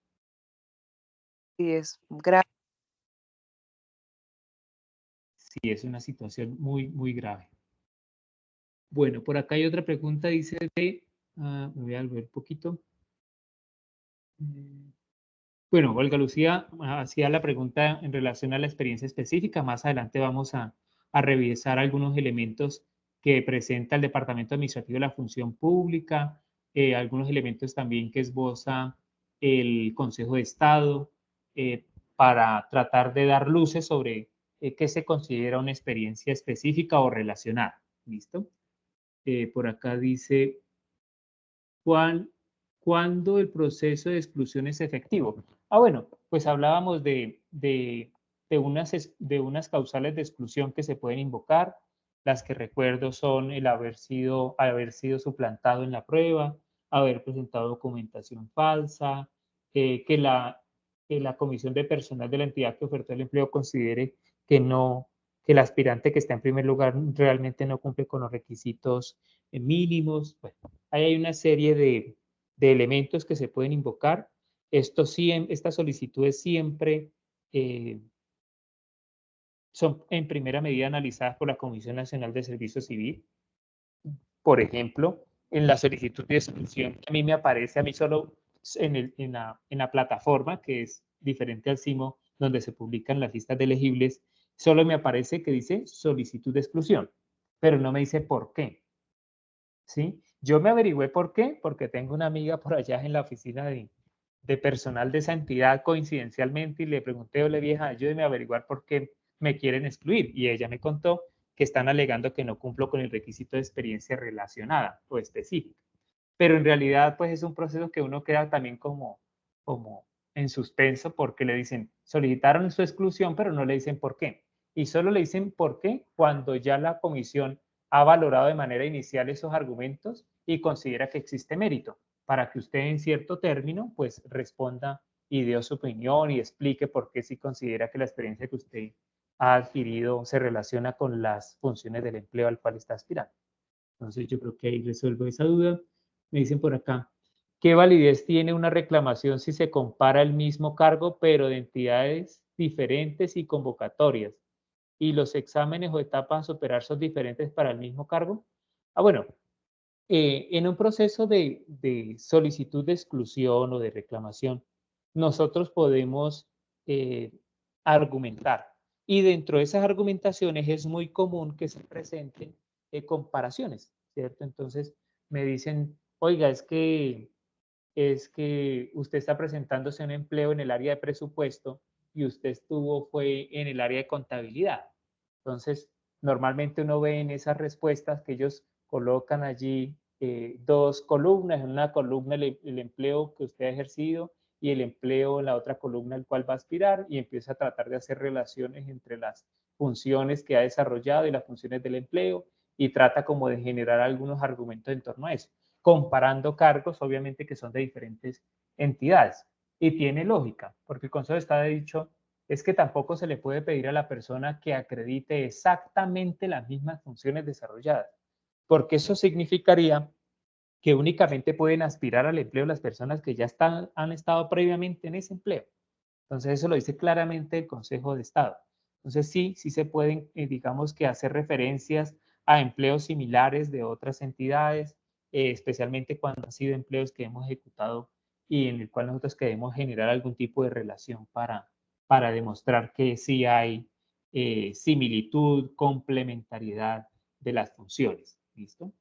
sí, es grave. Sí, es una situación muy, muy grave. Bueno, por acá hay otra pregunta, dice me voy a volver un poquito. Bueno, Olga Lucía hacía la pregunta en relación a la experiencia específica. Más adelante vamos a revisar algunos elementos que presenta el Departamento Administrativo de la Función Pública, algunos elementos también que esboza el Consejo de Estado, para tratar de dar luces sobre qué se considera una experiencia específica o relacionada. ¿Listo? Por acá dice, ¿cuándo el proceso de exclusión es efectivo? Bueno, pues hablábamos de unas causales de exclusión que se pueden invocar. Las que recuerdo son el haber sido suplantado en la prueba, haber presentado documentación falsa, que la comisión de personal de la entidad que ofertó el empleo considere que que el aspirante que está en primer lugar realmente no cumple con los requisitos mínimos. Bueno, ahí hay una serie de elementos que se pueden invocar. Estas solicitudes siempre son en primera medida analizadas por la Comisión Nacional de Servicio Civil. Por ejemplo, en la solicitud de exclusión, a mí me aparece, a mí solo en la plataforma, que es diferente al CIMO, donde se publican las listas de elegibles, solo me aparece que dice solicitud de exclusión, pero no me dice por qué. ¿Sí? Yo me averigüé por qué, porque tengo una amiga por allá en la oficina de personal de esa entidad coincidencialmente y le pregunté, hola vieja, ayúdeme a averiguar por qué me quieren excluir. Y ella me contó que están alegando que no cumplo con el requisito de experiencia relacionada o específica. Pero en realidad, pues es un proceso que uno queda también como en suspenso porque le dicen, solicitaron su exclusión, pero no le dicen por qué. Y solo le dicen por qué cuando ya la comisión ha valorado de manera inicial esos argumentos y considera que existe mérito para que usted en cierto término pues responda y dio su opinión y explique por qué sí considera que la experiencia que usted ha adquirido se relaciona con las funciones del empleo al cual está aspirando. Entonces yo creo que ahí resuelvo esa duda. Me dicen por acá, ¿qué validez tiene una reclamación si se compara el mismo cargo pero de entidades diferentes y convocatorias? ¿Y los exámenes o etapas a superar son diferentes para el mismo cargo? Bueno, en un proceso de solicitud de exclusión o de reclamación, nosotros podemos eh, argumentar. Y dentro de esas argumentaciones es muy común que se presenten comparaciones, ¿cierto? Entonces me dicen, oiga, es que usted está presentándose un empleo en el área de presupuesto y usted fue en el área de contabilidad. Entonces, normalmente uno ve en esas respuestas que ellos colocan allí dos columnas, en una columna el empleo que usted ha ejercido y el empleo en la otra columna al cual va a aspirar, y empieza a tratar de hacer relaciones entre las funciones que ha desarrollado y las funciones del empleo, y trata como de generar algunos argumentos en torno a eso, comparando cargos, obviamente, que son de diferentes entidades. Y tiene lógica, porque el Consejo de Estado ha dicho, es que tampoco se le puede pedir a la persona que acredite exactamente las mismas funciones desarrolladas, porque eso significaría que únicamente pueden aspirar al empleo las personas que ya han estado previamente en ese empleo. Entonces, eso lo dice claramente el Consejo de Estado. Entonces, sí se pueden, digamos que hacer referencias a empleos similares de otras entidades, especialmente cuando han sido empleos que hemos ejecutado y en el cual nosotros queremos generar algún tipo de relación para demostrar que sí hay similitud, complementariedad de las funciones. ¿Listo?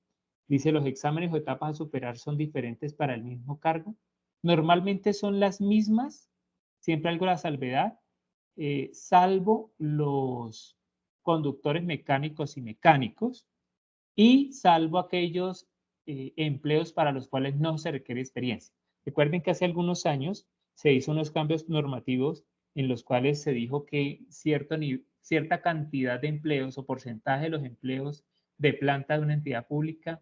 Dice, los exámenes o etapas a superar son diferentes para el mismo cargo. Normalmente son las mismas, siempre algo la salvedad, salvo los conductores mecánicos y mecánicos, y salvo aquellos empleos para los cuales no se requiere experiencia. Recuerden que hace algunos años se hizo unos cambios normativos en los cuales se dijo que cierta cantidad de empleos o porcentaje de los empleos de planta de una entidad pública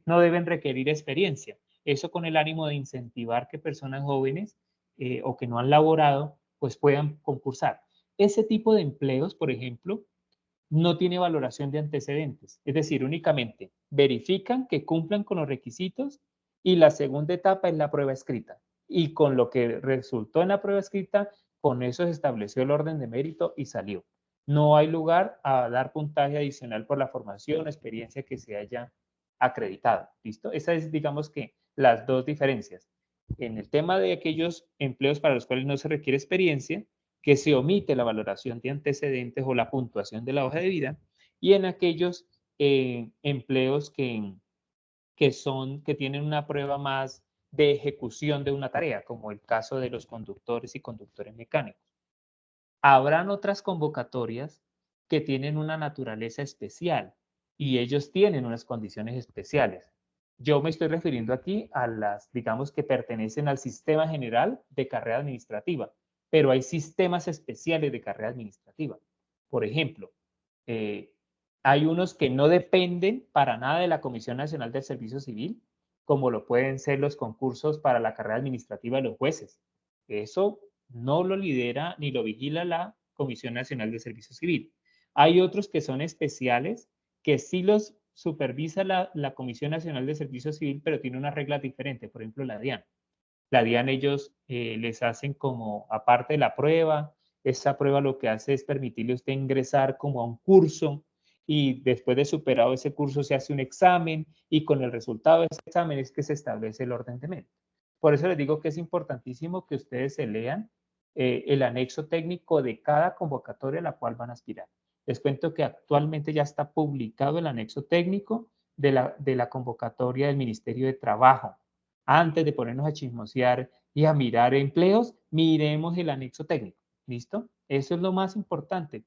no deben requerir experiencia. Eso con el ánimo de incentivar que personas jóvenes o que no han laborado, pues puedan concursar. Ese tipo de empleos, por ejemplo, no tiene valoración de antecedentes, es decir, únicamente verifican que cumplan con los requisitos, y la segunda etapa es la prueba escrita. Y con lo que resultó en la prueba escrita, con eso se estableció el orden de mérito y salió. No hay lugar a dar puntaje adicional por la formación o experiencia que se haya acreditado. ¿Listo? Esas es, digamos que, las dos diferencias. En el tema de aquellos empleos para los cuales no se requiere experiencia, que se omite la valoración de antecedentes o la puntuación de la hoja de vida, y en aquellos empleos que tienen una prueba más de ejecución de una tarea, como el caso de los conductores y conductores mecánicos. Habrán otras convocatorias que tienen una naturaleza especial y ellos tienen unas condiciones especiales. Yo me estoy refiriendo aquí a las, digamos, que pertenecen al sistema general de carrera administrativa, pero hay sistemas especiales de carrera administrativa. Por ejemplo, hay unos que no dependen para nada de la Comisión Nacional del Servicio Civil, como lo pueden ser los concursos para la carrera administrativa de los jueces. Eso no lo lidera ni lo vigila la Comisión Nacional de Servicio Civil. Hay otros que son especiales, que sí los supervisa la Comisión Nacional de Servicio Civil, pero tiene unas reglas diferentes. Por ejemplo, la DIAN. La DIAN ellos les hacen como, aparte de la prueba, esa prueba lo que hace es permitirle a usted ingresar como a un curso, y después de superado ese curso se hace un examen, y con el resultado de ese examen es que se establece el orden de mérito. Por eso les digo que es importantísimo que ustedes se lean el anexo técnico de cada convocatoria a la cual van a aspirar. Les cuento que actualmente ya está publicado el anexo técnico de la convocatoria del Ministerio de Trabajo. Antes de ponernos a chismosear y a mirar empleos, miremos el anexo técnico. ¿Listo? Eso es lo más importante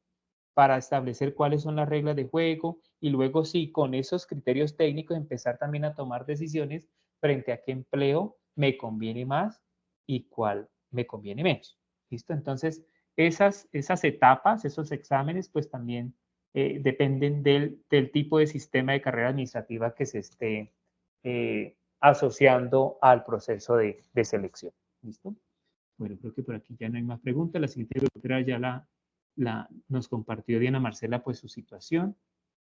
para establecer cuáles son las reglas de juego, y luego sí, con esos criterios técnicos empezar también a tomar decisiones frente a qué empleo me conviene más y cuál me conviene menos. ¿Listo? Entonces, esas etapas, esos exámenes, pues también dependen del tipo de sistema de carrera administrativa que se esté asociando al proceso de selección. ¿Listo? Bueno, creo que por aquí ya no hay más preguntas. La siguiente pregunta ya nos compartió Diana Marcela pues su situación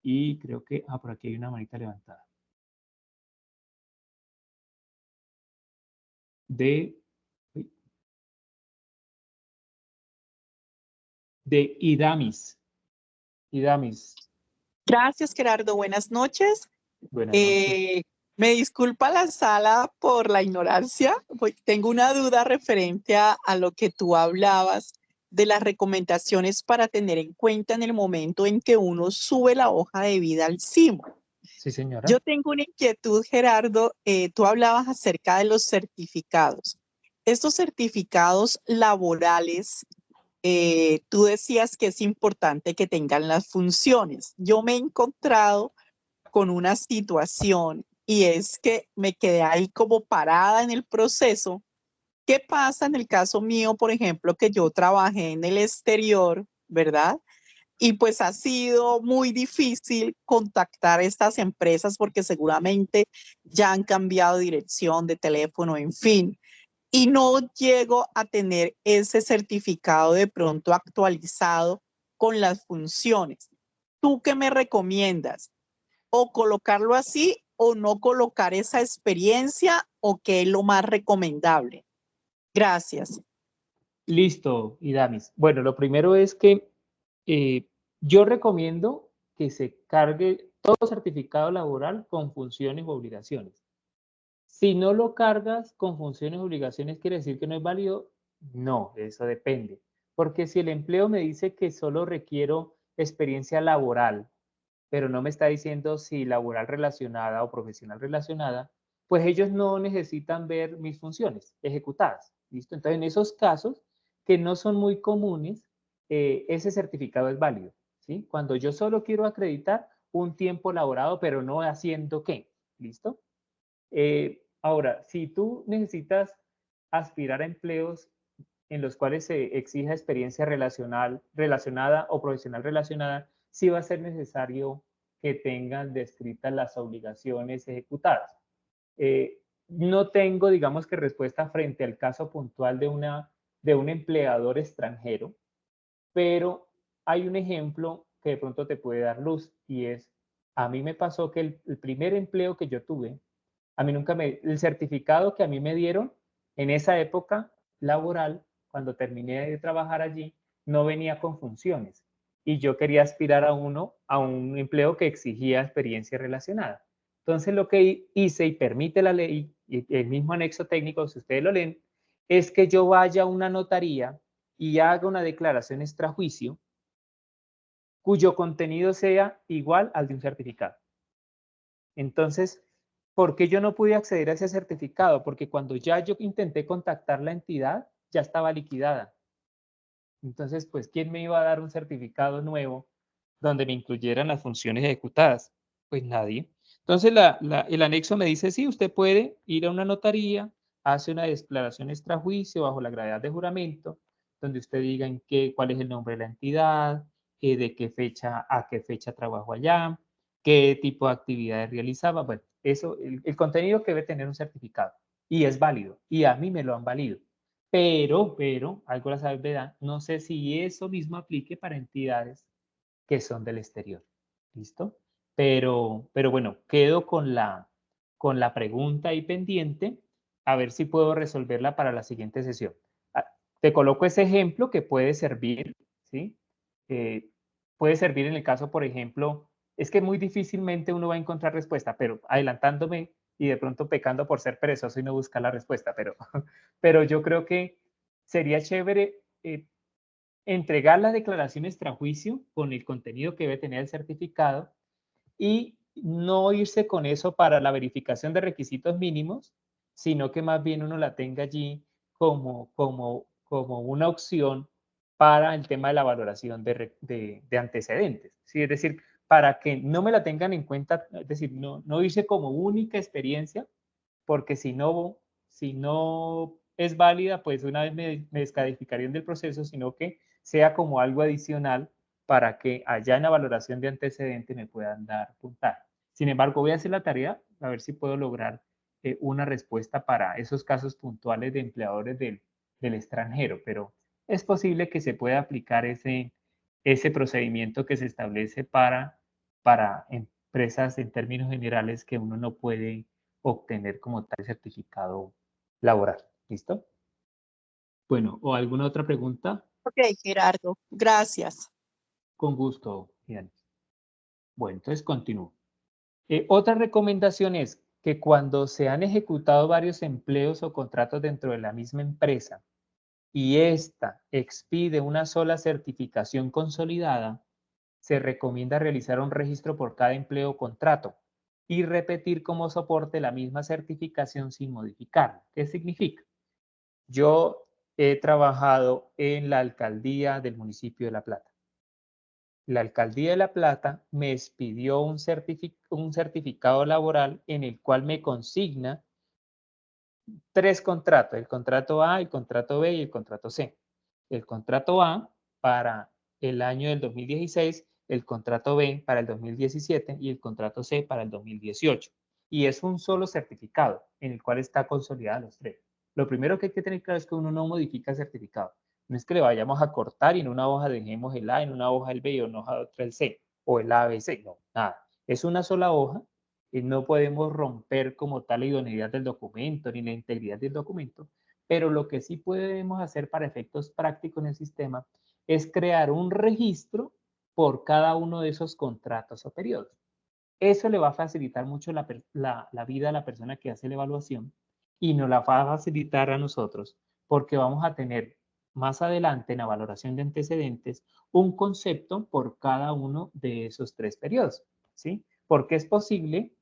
y creo que, por aquí hay una manita levantada. De Idamis. Idamis, Gracias, Gerardo. Buenas noches. buenas noches. Me disculpa la sala por la ignorancia. Tengo una duda referente a lo que tú hablabas de las recomendaciones para tener en cuenta en el momento en que uno sube la hoja de vida al CIMO. Sí, señora. Yo tengo una inquietud, Gerardo. Tú hablabas acerca de los certificados. Estos certificados laborales, tú decías que es importante que tengan las funciones. Yo me he encontrado con una situación y es que me quedé ahí como parada en el proceso. ¿Qué pasa en el caso mío, por ejemplo, que yo trabajé en el exterior, ¿verdad? Y pues ha sido muy difícil contactar a estas empresas porque seguramente ya han cambiado dirección de teléfono, en fin. Y no llego a tener ese certificado de pronto actualizado con las funciones. ¿Tú qué me recomiendas? ¿O colocarlo así o no colocar esa experiencia o qué es lo más recomendable? Gracias. Listo, Idamis. Bueno, lo primero es que yo recomiendo que se cargue todo certificado laboral con funciones o obligaciones. Si no lo cargas con funciones o obligaciones, ¿quiere decir que no es válido? No, eso depende. Porque si el empleo me dice que solo requiero experiencia laboral, pero no me está diciendo si laboral relacionada o profesional relacionada, pues ellos no necesitan ver mis funciones ejecutadas. ¿Listo? Entonces, en esos casos, que no son muy comunes, ese certificado es válido. ¿Sí? Cuando yo solo quiero acreditar un tiempo laborado, pero no haciendo qué. ¿Listo? Ahora, si tú necesitas aspirar a empleos en los cuales se exija experiencia relacionada o profesional relacionada, sí va a ser necesario que tengan descritas las obligaciones ejecutadas. No tengo, digamos que respuesta frente al caso puntual de un empleador extranjero, pero hay un ejemplo que de pronto te puede dar luz y es, a mí me pasó que el primer empleo que yo tuve, a mí nunca el certificado que a mí me dieron en esa época laboral, cuando terminé de trabajar allí, no venía con funciones. Y yo quería aspirar a un empleo que exigía experiencia relacionada. Entonces lo que hice y permite la ley y el mismo anexo técnico, si ustedes lo leen, es que yo vaya a una notaría y haga una declaración extrajuicio cuyo contenido sea igual al de un certificado. Entonces, ¿por qué yo no pude acceder a ese certificado? Porque cuando ya yo intenté contactar la entidad, ya estaba liquidada. Entonces, pues, ¿quién me iba a dar un certificado nuevo donde me incluyeran las funciones ejecutadas? Pues nadie. Entonces, el anexo me dice, sí, usted puede ir a una notaría, hace una declaración extrajuicio bajo la gravedad de juramento, donde usted diga cuál es el nombre de la entidad, de qué fecha a qué fecha trabajó allá, qué tipo de actividades realizaba. Bueno, eso, el contenido que debe tener un certificado y es válido y a mí me lo han valido. Pero, algo la salvedad, no sé si eso mismo aplique para entidades que son del exterior. ¿Listo? Pero bueno, quedo con la pregunta ahí pendiente, a ver si puedo resolverla para la siguiente sesión. Te coloco ese ejemplo que puede servir, ¿sí? Puede servir en el caso, por ejemplo, es que muy difícilmente uno va a encontrar respuesta, pero adelantándome y de pronto pecando por ser perezoso y no buscar la respuesta, pero yo creo que sería chévere entregar la declaración extrajuicio con el contenido que debe tener el certificado y no irse con eso para la verificación de requisitos mínimos, sino que más bien uno la tenga allí como una opción para el tema de la valoración de antecedentes. ¿Sí? Es decir, para que no me la tengan en cuenta, es decir, no irse como única experiencia, porque si no es válida, pues una vez me descalificarían del proceso, sino que sea como algo adicional para que allá en la valoración de antecedentes me puedan dar puntaje. Sin embargo, voy a hacer la tarea a ver si puedo lograr una respuesta para esos casos puntuales de empleadores del extranjero, pero es posible que se pueda aplicar ese procedimiento que se establece para empresas en términos generales que uno no puede obtener como tal certificado laboral. ¿Listo? Bueno, ¿o alguna otra pregunta? Ok, Gerardo, gracias. Con gusto, Ian. Bueno, entonces continúo. Otra recomendación es que cuando se han ejecutado varios empleos o contratos dentro de la misma empresa y ésta expide una sola certificación consolidada, se recomienda realizar un registro por cada empleo o contrato y repetir como soporte la misma certificación sin modificarla. ¿Qué significa? Yo he trabajado en la alcaldía del municipio de La Plata. La alcaldía de La Plata me expidió un certificado laboral en el cual me consigna 3 contratos, el contrato A, el contrato B y el contrato C. El contrato A para el año del 2016, el contrato B para el 2017 y el contrato C para el 2018. Y es un solo certificado en el cual está consolidada los 3. Lo primero que hay que tener claro es que uno no modifica el certificado. No es que le vayamos a cortar y en una hoja dejemos el A, en una hoja el B y en una hoja otra el C, o el A, B, C. No, nada. Es una sola hoja y no podemos romper como tal la idoneidad del documento ni la integridad del documento, pero lo que sí podemos hacer para efectos prácticos en el sistema es crear un registro por cada uno de esos contratos o periodos. Eso le va a facilitar mucho la vida a la persona que hace la evaluación y nos la va a facilitar a nosotros porque vamos a tener más adelante en la valoración de antecedentes un concepto por cada uno de esos 3 periodos, ¿sí? Porque es posible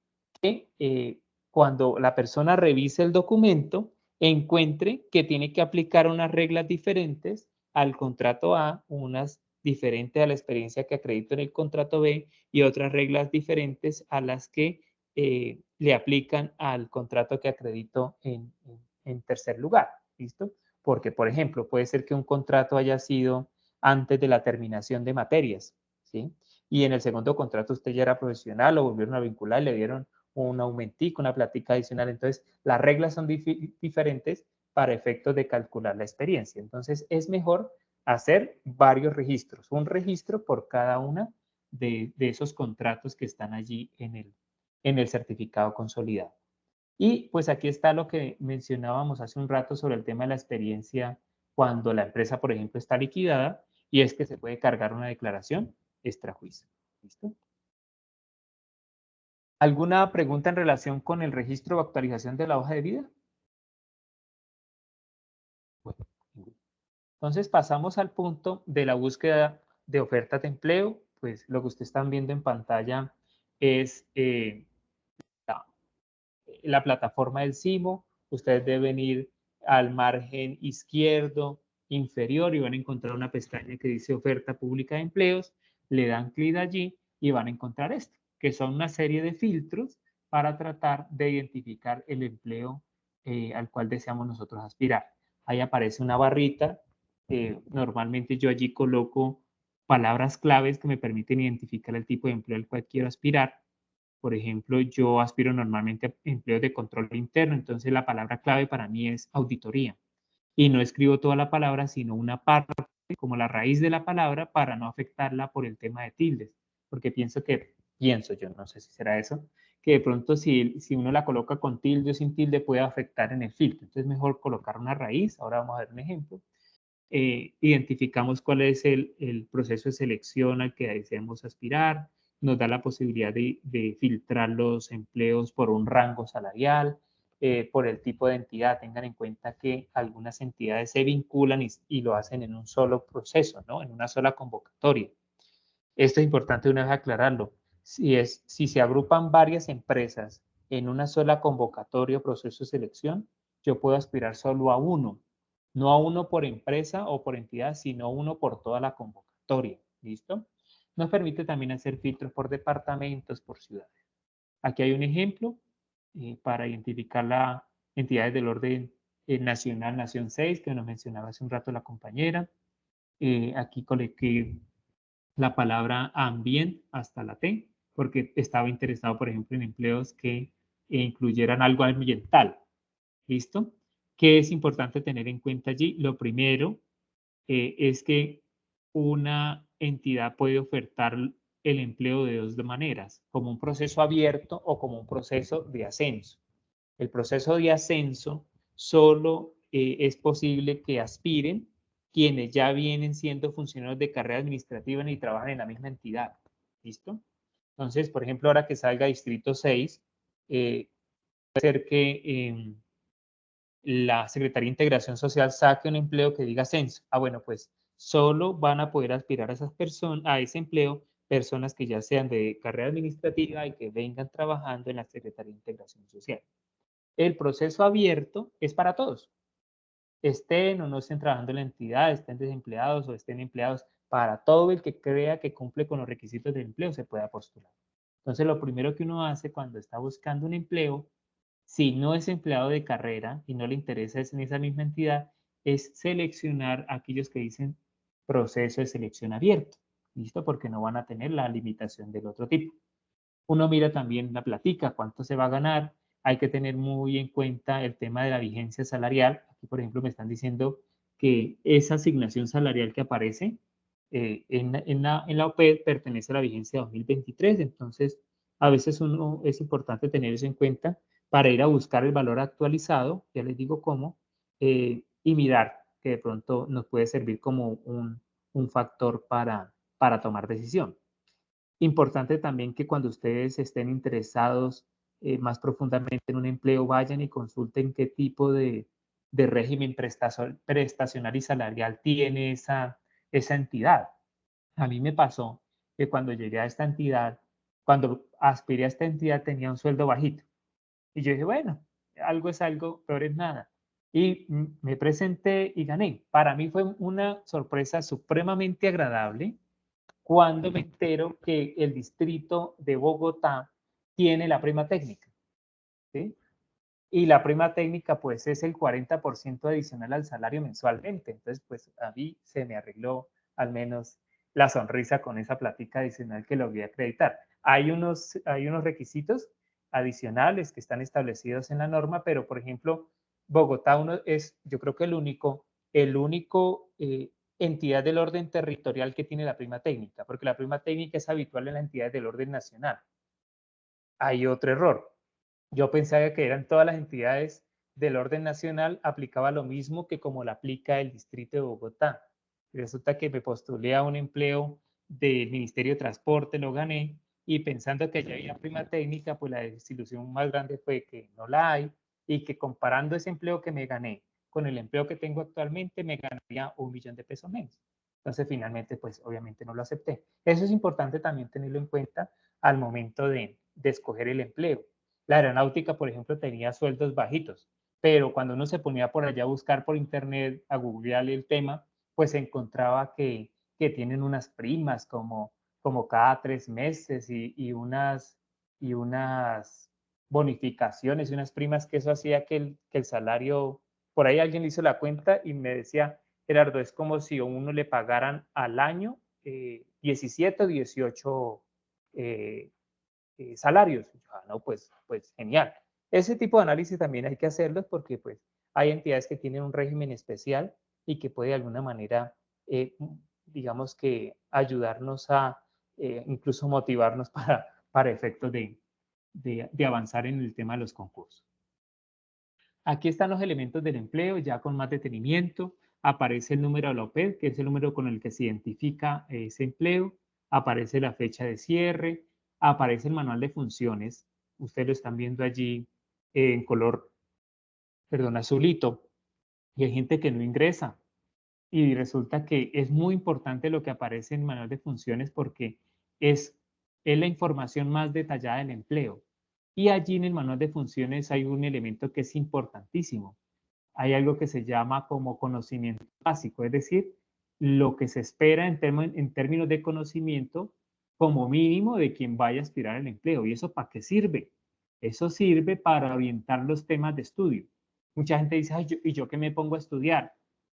que cuando la persona revise el documento encuentre que tiene que aplicar unas reglas diferentes al contrato A, unas diferentes a la experiencia que acredito en el contrato B y otras reglas diferentes a las que le aplican al contrato que acredito en tercer lugar. ¿Listo? Porque, por ejemplo, puede ser que un contrato haya sido antes de la terminación de materias, ¿sí? Y en el segundo contrato usted ya era profesional, lo volvieron a vincular, le dieron un aumentico, una platica adicional. Entonces, las reglas son diferentes para efectos de calcular la experiencia. Entonces, es mejor hacer varios registros, un registro por cada una de esos contratos que están allí en el certificado consolidado. Y pues aquí está lo que mencionábamos hace un rato sobre el tema de la experiencia cuando la empresa, por ejemplo, está liquidada y es que se puede cargar una declaración extrajuicio. ¿Listo? ¿Alguna pregunta en relación con el registro o actualización de la hoja de vida? Bueno, entonces pasamos al punto de la búsqueda de ofertas de empleo. Pues lo que ustedes están viendo en pantalla es la plataforma del CIMO. Ustedes deben ir al margen izquierdo inferior y van a encontrar una pestaña que dice oferta pública de empleos. Le dan clic allí y van a encontrar esto, que son una serie de filtros para tratar de identificar el empleo al cual deseamos nosotros aspirar. Ahí aparece una barrita. Normalmente yo allí coloco palabras claves que me permiten identificar el tipo de empleo al cual quiero aspirar. Por ejemplo, yo aspiro normalmente a empleos de control interno, entonces la palabra clave para mí es auditoría. Y no escribo toda la palabra, sino una parte como la raíz de la palabra para no afectarla por el tema de tildes. Porque pienso yo, no sé si será eso, que de pronto si uno la coloca con tilde o sin tilde puede afectar en el filtro. Entonces mejor colocar una raíz. Ahora vamos a ver un ejemplo. Identificamos cuál es el proceso de selección al que deseamos aspirar, nos da la posibilidad de filtrar los empleos por un rango salarial, por el tipo de entidad. Tengan en cuenta que algunas entidades se vinculan y lo hacen en un solo proceso, ¿no? En una sola convocatoria. Esto es importante una vez aclararlo. Si se agrupan varias empresas en una sola convocatoria o proceso de selección, yo puedo aspirar solo a uno, no a uno por empresa o por entidad, sino uno por toda la convocatoria. ¿Listo? Nos permite también hacer filtros por departamentos, por ciudades. Aquí hay un ejemplo para identificar las entidades del orden nacional, Nación 6, que nos mencionaba hace un rato la compañera. Aquí coloqué la palabra ambient hasta la T, porque estaba interesado, por ejemplo, en empleos que incluyeran algo ambiental. ¿Listo? ¿Qué es importante tener en cuenta allí? Lo primero es que una entidad puede ofertar el empleo de dos maneras, como un proceso abierto o como un proceso de ascenso. El proceso de ascenso solo es posible que aspiren quienes ya vienen siendo funcionarios de carrera administrativa y trabajan en la misma entidad. ¿Listo? Entonces, por ejemplo, ahora que salga Distrito 6, puede ser que la Secretaría de Integración Social saque un empleo que diga ascenso. Ah, bueno, pues solo van a poder aspirar a esas personas, a ese empleo, personas que ya sean de carrera administrativa y que vengan trabajando en la Secretaría de Integración Social. El proceso abierto es para todos. Estén o no estén trabajando en la entidad, estén desempleados o estén empleados, para todo el que crea que cumple con los requisitos del empleo se pueda postular. Entonces, lo primero que uno hace cuando está buscando un empleo, si no es empleado de carrera y no le interesa en esa misma entidad, es seleccionar a aquellos que dicen proceso de selección abierto. ¿Listo? Porque no van a tener la limitación del otro tipo. Uno mira también la platica, cuánto se va a ganar. Hay que tener muy en cuenta el tema de la vigencia salarial. Aquí, por ejemplo, me están diciendo que esa asignación salarial que aparece en la OPED pertenece a la vigencia 2023. Entonces, a veces es importante tener eso en cuenta para ir a buscar el valor actualizado, ya les digo cómo, y mirar que de pronto nos puede servir como un factor para tomar decisión. Importante también que cuando ustedes estén interesados más profundamente en un empleo, vayan y consulten qué tipo de régimen prestacional y salarial tiene esa entidad. A mí me pasó que cuando llegué a esta entidad, cuando aspiré a esta entidad tenía un sueldo bajito. Y yo dije, bueno, algo es algo, peor es nada. Y me presenté y gané. Para mí fue una sorpresa supremamente agradable cuando me entero que el distrito de Bogotá tiene la prima técnica, ¿sí? Y la prima técnica pues es el 40% adicional al salario mensualmente. Entonces pues a mí se me arregló al menos la sonrisa con esa plática adicional que logré acreditar. Hay unos requisitos adicionales que están establecidos en la norma, pero por ejemplo, Bogotá es, yo creo que el único entidad del orden territorial que tiene la prima técnica, porque la prima técnica es habitual en las entidades del orden nacional. Hay otro error. Yo pensaba que eran todas las entidades del orden nacional, aplicaba lo mismo que como la aplica el distrito de Bogotá. Resulta que me postulé a un empleo del Ministerio de Transporte, lo gané, y pensando que ya había prima técnica, pues la desilusión más grande fue que no la hay, y que comparando ese empleo que me gané con el empleo que tengo actualmente, me ganaría 1 millón de pesos menos. Entonces, finalmente, pues obviamente no lo acepté. Eso es importante también tenerlo en cuenta al momento de escoger el empleo. La aeronáutica, por ejemplo, tenía sueldos bajitos, pero cuando uno se ponía por allá a buscar por internet, a googlear el tema, pues se encontraba que tienen unas primas como cada 3 meses y unas bonificaciones y unas primas que eso hacía que el salario, por ahí alguien le hizo la cuenta y me decía, Gerardo, es como si a uno le pagaran al año 17 o 18 salarios. No, pues genial. Ese tipo de análisis también hay que hacerlos porque pues hay entidades que tienen un régimen especial y que puede de alguna manera, digamos que ayudarnos a incluso motivarnos para efectos de avanzar en el tema de los concursos. Aquí están los elementos del empleo, ya con más detenimiento. Aparece el número de la OPED, que es el número con el que se identifica ese empleo. Aparece la fecha de cierre. Aparece el manual de funciones. Ustedes lo están viendo allí en color, perdón, azulito. Y hay gente que no ingresa. Y resulta que es muy importante lo que aparece en el manual de funciones porque es la información más detallada del empleo. Y allí en el manual de funciones hay un elemento que es importantísimo. Hay algo que se llama como conocimiento básico, es decir, lo que se espera en términos de conocimiento como mínimo de quien vaya a aspirar al empleo. ¿Y eso para qué sirve? Eso sirve para orientar los temas de estudio. Mucha gente dice, ay, ¿y yo qué me pongo a estudiar?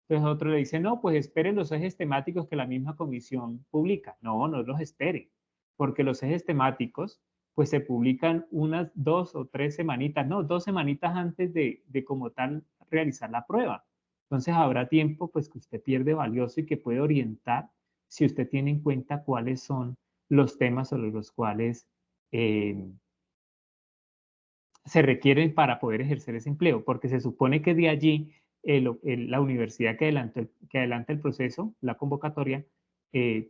Entonces otro le dice, no, pues esperen los ejes temáticos que la misma comisión publica. No, no los espere, porque los ejes temáticos pues se publican unas 2 o 3 semanitas, no, 2 semanitas antes de como tal realizar la prueba. Entonces habrá tiempo pues que usted pierde valioso y que puede orientar si usted tiene en cuenta cuáles son los temas sobre los cuales se requieren para poder ejercer ese empleo, porque se supone que de allí la universidad que adelanta el proceso, la convocatoria,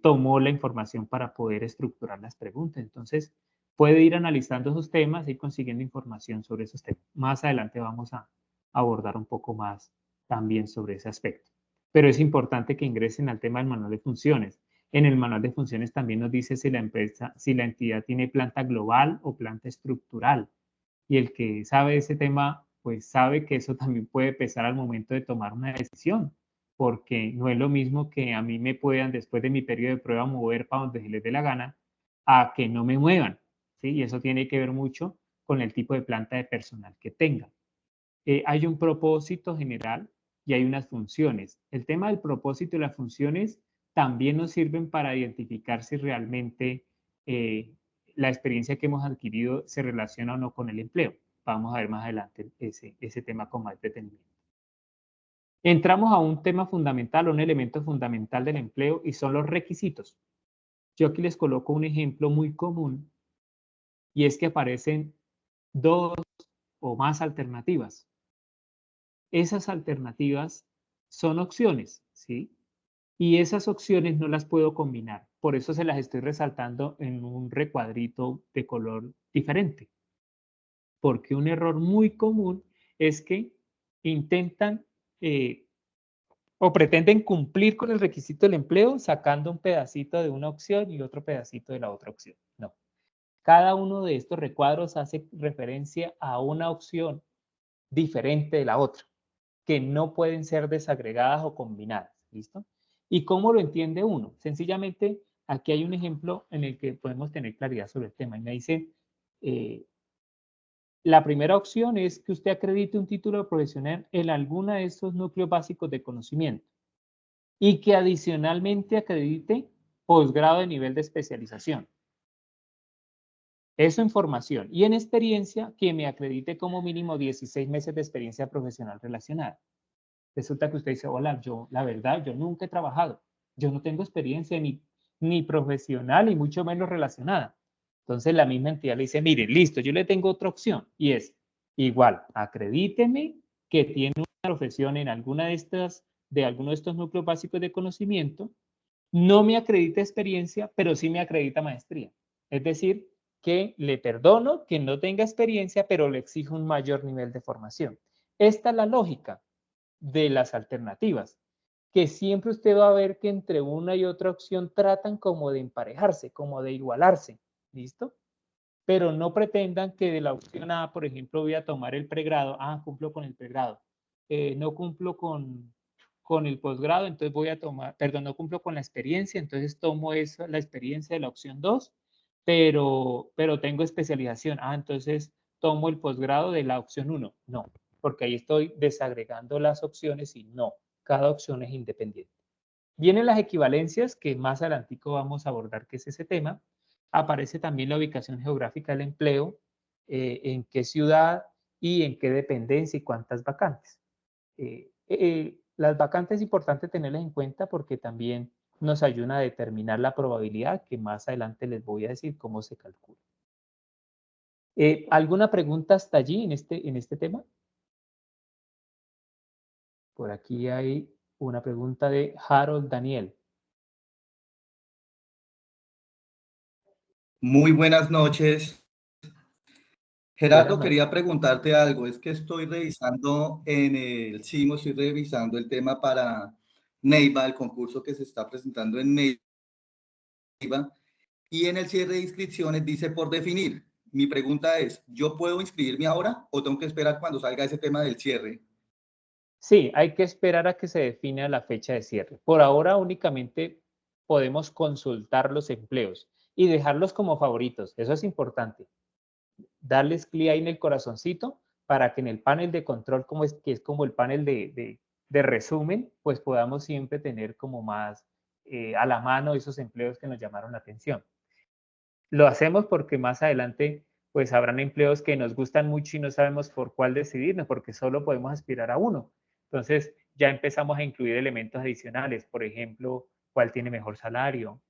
tomó la información para poder estructurar las preguntas. Entonces, puede ir analizando esos temas y consiguiendo información sobre esos temas. Más adelante vamos a abordar un poco más también sobre ese aspecto. Pero es importante que ingresen al tema del manual de funciones. En el manual de funciones también nos dice si la entidad tiene planta global o planta estructural. Y el que sabe ese tema, pues sabe que eso también puede pesar al momento de tomar una decisión, porque no es lo mismo que a mí me puedan después de mi periodo de prueba mover para donde se les dé la gana, a que no me muevan, ¿sí? Y eso tiene que ver mucho con el tipo de planta de personal que tenga. Hay un propósito general y hay unas funciones. El tema del propósito y las funciones también nos sirven para identificar si realmente la experiencia que hemos adquirido se relaciona o no con el empleo. Vamos a ver más adelante ese tema con más detenimiento. Entramos a un tema fundamental, un elemento fundamental del empleo y son los requisitos. Yo aquí les coloco un ejemplo muy común y es que aparecen 2 o más alternativas. Esas alternativas son opciones, ¿sí? Y esas opciones no las puedo combinar. Por eso se las estoy resaltando en un recuadrito de color diferente. Porque un error muy común es que intentan o pretenden cumplir con el requisito del empleo sacando un pedacito de una opción y otro pedacito de la otra opción. No. Cada uno de estos recuadros hace referencia a una opción diferente de la otra, que no pueden ser desagregadas o combinadas. ¿Listo? ¿Y cómo lo entiende uno? Sencillamente, aquí hay un ejemplo en el que podemos tener claridad sobre el tema. Y me dice, la primera opción es que usted acredite un título profesional en alguna de estos núcleos básicos de conocimiento y que adicionalmente acredite posgrado de nivel de especialización. Eso en formación. Y en experiencia, que me acredite como mínimo 16 meses de experiencia profesional relacionada. Resulta que usted dice, hola, la verdad, yo nunca he trabajado. Yo no tengo experiencia ni profesional, ni mucho menos relacionada. Entonces la misma entidad le dice, mire, listo, yo le tengo otra opción y es igual, acredíteme que tiene una profesión en alguno de estos núcleos básicos de conocimiento, no me acredita experiencia, pero sí me acredita maestría. Es decir, que le perdono que no tenga experiencia, pero le exijo un mayor nivel de formación. Esta es la lógica de las alternativas, que siempre usted va a ver que entre una y otra opción tratan como de emparejarse, como de igualarse, ¿listo? Pero no pretendan que de la opción A, por ejemplo, voy a tomar el pregrado, cumplo con el pregrado, no cumplo con el posgrado, entonces voy a tomar, perdón, no cumplo con la experiencia, entonces tomo eso, la experiencia de la opción 2, pero tengo especialización, entonces tomo el posgrado de la opción 1, no, porque ahí estoy desagregando las opciones y no, cada opción es independiente. Vienen las equivalencias, que más adelantico vamos a abordar, que es ese tema. Aparece también la ubicación geográfica del empleo, en qué ciudad y en qué dependencia y cuántas vacantes. Las vacantes es importante tenerlas en cuenta porque también nos ayuda a determinar la probabilidad, que más adelante les voy a decir cómo se calcula. ¿Alguna pregunta hasta allí en este tema? Por aquí hay una pregunta de Harold Daniel. Muy buenas noches. Gerardo, Buenas quería noches. preguntarte algo. Es que estoy revisando en el CIMO, estoy revisando el tema para Neiva, el concurso que se está presentando en Neiva, y en el cierre de inscripciones dice por definir. Mi pregunta es, ¿yo puedo inscribirme ahora o tengo que esperar cuando salga ese tema del cierre? Sí, hay que esperar a que se defina la fecha de cierre. Por ahora únicamente podemos consultar los empleos y dejarlos como favoritos. Eso es importante. Darles clic ahí en el corazoncito para que en el panel de control, que es como el panel de resumen, pues podamos siempre tener como más a la mano esos empleos que nos llamaron la atención. Lo hacemos porque más adelante pues habrán empleos que nos gustan mucho y no sabemos por cuál decidirnos, porque solo podemos aspirar a uno. Entonces ya empezamos a incluir elementos adicionales, por ejemplo, cuál tiene mejor salario,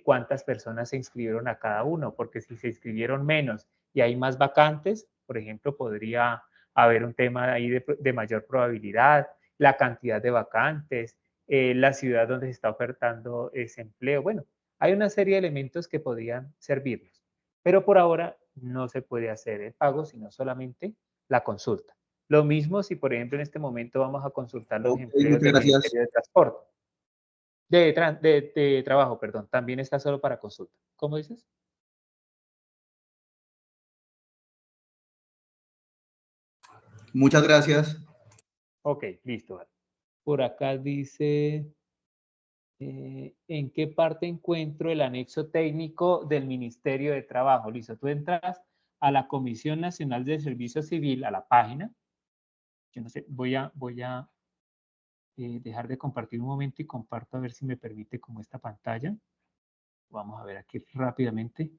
cuántas personas se inscribieron a cada uno, porque si se inscribieron menos y hay más vacantes, por ejemplo, podría haber un tema ahí de mayor probabilidad, la cantidad de vacantes, la ciudad donde se está ofertando ese empleo. Bueno, hay una serie de elementos que podrían servirnos, pero por ahora no se puede hacer el pago, sino solamente la consulta. Lo mismo si, por ejemplo, en este momento vamos a consultar los Ok, empleos muchas del gracias. Ministerio de Transporte, de Trabajo, perdón, también está solo para consulta. ¿Cómo dices? Muchas gracias. Ok, listo. Por acá dice, ¿en qué parte encuentro el anexo técnico del Ministerio de Trabajo? Listo, tú entras a la Comisión Nacional de Servicio Civil, a la página. Yo no sé, voy a dejar de compartir un momento y comparto a ver si me permite como esta pantalla. Vamos a ver aquí rápidamente.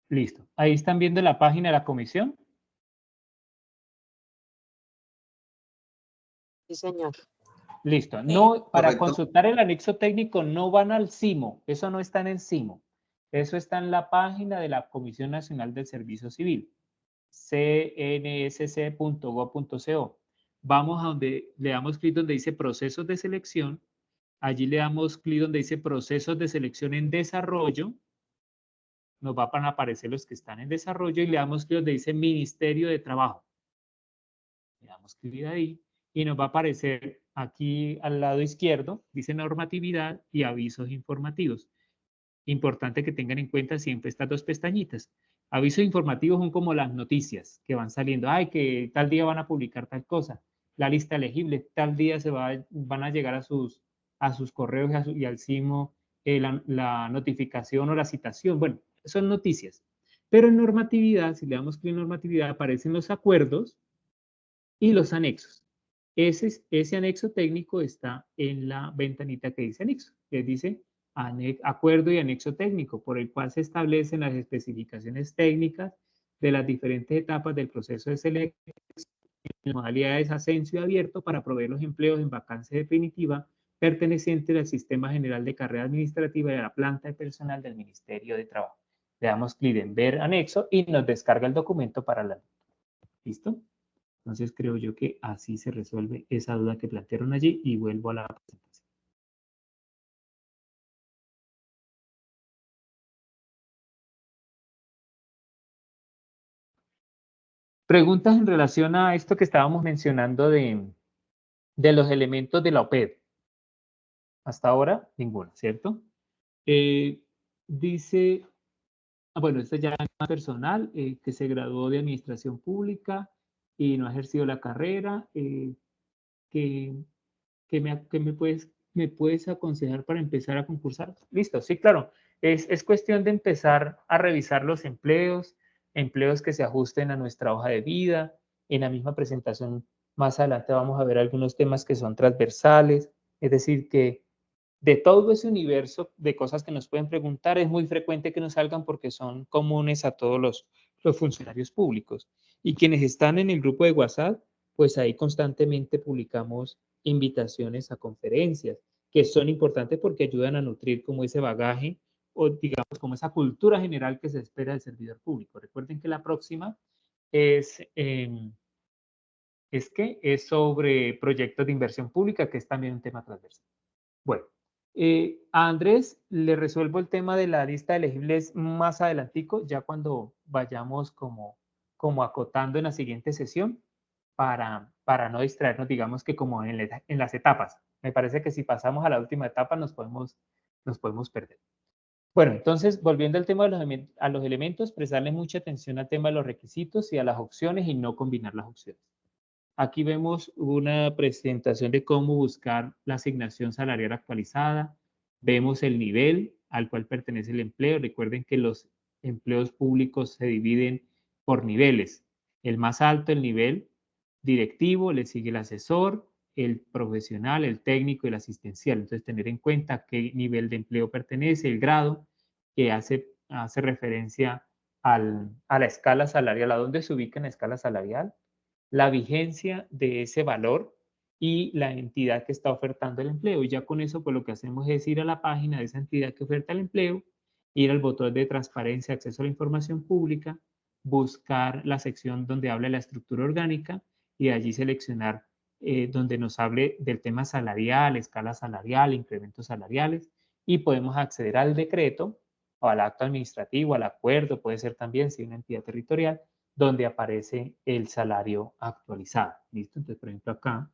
Listo. Ahí están viendo la página de la comisión. Sí, señor. Listo. No, para Correcto. consultar el anexo técnico no van al CIMO. Eso no está en el CIMO. Eso está en la página de la Comisión Nacional del Servicio Civil. cnsc.gov.co. Vamos a donde le damos clic donde dice procesos de selección. Allí le damos clic donde dice procesos de selección en desarrollo. Nos van a aparecer los que están en desarrollo y le damos clic donde dice Ministerio de Trabajo. Le damos clic ahí y nos va a aparecer aquí al lado izquierdo, dice normatividad y avisos informativos. Importante que tengan en cuenta siempre estas dos pestañitas. Avisos informativos son como las noticias que van saliendo. Ay, que tal día van a publicar tal cosa. La lista elegible, tal día van a llegar a sus correos y al CIMO la notificación o la citación. Bueno, son noticias. Pero en normatividad, si le damos clic en normatividad, aparecen los acuerdos y los anexos. Ese anexo técnico está en la ventanita que dice anexo, que dice acuerdo y anexo técnico, por el cual se establecen las especificaciones técnicas de las diferentes etapas del proceso de selección, modalidades ascenso y abierto para proveer los empleos en vacancia definitiva pertenecientes al Sistema General de Carrera Administrativa y a la planta de personal del Ministerio de Trabajo. Le damos clic en ver anexo y nos descarga el documento para la. ¿Listo? Entonces creo yo que así se resuelve esa duda que plantearon allí y vuelvo a la presentación. Preguntas en relación a esto que estábamos mencionando de los elementos de la OPED. Hasta ahora, ninguna, ¿cierto? Dice, bueno, esta ya es más personal, que se graduó de Administración Pública y no ha ejercido la carrera, que me puedes aconsejar para empezar a concursar. Listo, sí, claro. Es cuestión de empezar a revisar los empleos que se ajusten a nuestra hoja de vida. En la misma presentación, más adelante vamos a ver algunos temas que son transversales, es decir, que de todo ese universo de cosas que nos pueden preguntar, es muy frecuente que nos salgan porque son comunes a todos los funcionarios públicos. Y quienes están en el grupo de WhatsApp, pues ahí constantemente publicamos invitaciones a conferencias, que son importantes porque ayudan a nutrir como ese bagaje o digamos como esa cultura general que se espera del servidor público. Recuerden que la próxima es es sobre proyectos de inversión pública, que es también un tema transversal. Bueno, a Andrés le resuelvo el tema de la lista de elegibles más adelantico, ya cuando vayamos como acotando en la siguiente sesión para no distraernos, digamos que como en las etapas. Me parece que si pasamos a la última etapa nos podemos perder. Bueno, entonces, volviendo al tema de los elementos, prestarle mucha atención al tema de los requisitos y a las opciones y no combinar las opciones. Aquí vemos una presentación de cómo buscar la asignación salarial actualizada. Vemos el nivel al cual pertenece el empleo. Recuerden que los empleos públicos se dividen por niveles. El más alto, el nivel directivo, le sigue el asesor, el profesional, el técnico y el asistencial. Entonces, tener en cuenta a qué nivel de empleo pertenece, el grado, que hace referencia a la escala salarial, a dónde se ubica en la escala salarial, la vigencia de ese valor y la entidad que está ofertando el empleo. Y ya con eso, pues lo que hacemos es ir a la página de esa entidad que oferta el empleo, ir al botón de transparencia, acceso a la información pública, buscar la sección donde habla de la estructura orgánica y allí seleccionar donde nos hable del tema salarial, escala salarial, incrementos salariales, y podemos acceder al decreto o al acto administrativo, al acuerdo, puede ser también si una entidad territorial, donde aparece el salario actualizado. ¿Listo? Entonces, por ejemplo, acá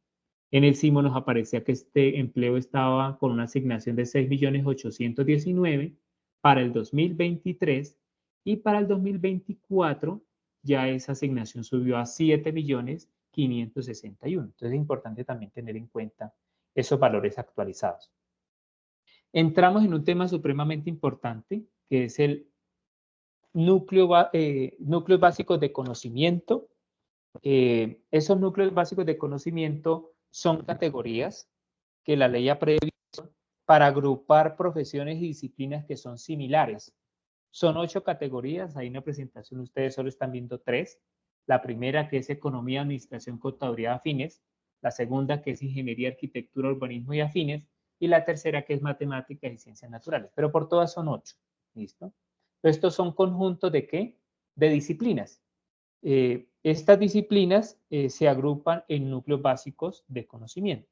en el CIMO nos aparecía que este empleo estaba con una asignación de 6.819.000 para el 2023 y para el 2024 ya esa asignación subió a 7.561.000. Entonces es importante también tener en cuenta esos valores actualizados. Entramos en un tema supremamente importante que es el núcleos básicos de conocimiento. Esos núcleos básicos de conocimiento son categorías que la ley ha previsto para agrupar profesiones y disciplinas que son similares. Son 8 categorías, hay una presentación, ustedes solo están viendo 3. La primera que es economía, administración, contaduría afines. La segunda que es ingeniería, arquitectura, urbanismo y afines. Y la tercera que es matemáticas y ciencias naturales. Pero por todas son 8. ¿Listo? Estos son conjuntos de ¿qué? De disciplinas. Estas disciplinas se agrupan en núcleos básicos de conocimiento.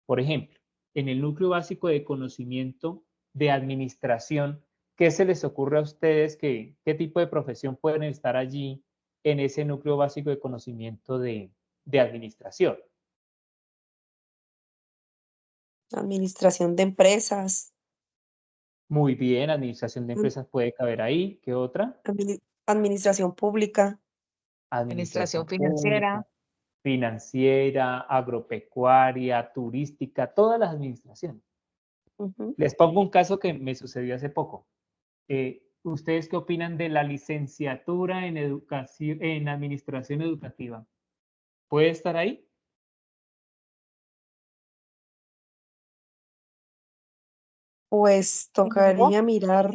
Por ejemplo, en el núcleo básico de conocimiento de administración, ¿qué se les ocurre a ustedes? ¿Qué tipo de profesión pueden estar allí en ese núcleo básico de conocimiento de administración? Administración de empresas, Muy bien, administración de empresas puede caber ahí. ¿Qué otra? administración pública, Administración Administración financiera. pública, financiera, agropecuaria, turística, todas las administraciones. ujú, Les pongo un caso que me sucedió hace poco. ¿Ustedes qué opinan de la licenciatura en educación, en administración educativa? ¿Puede estar ahí? pues No, tocaría mirar.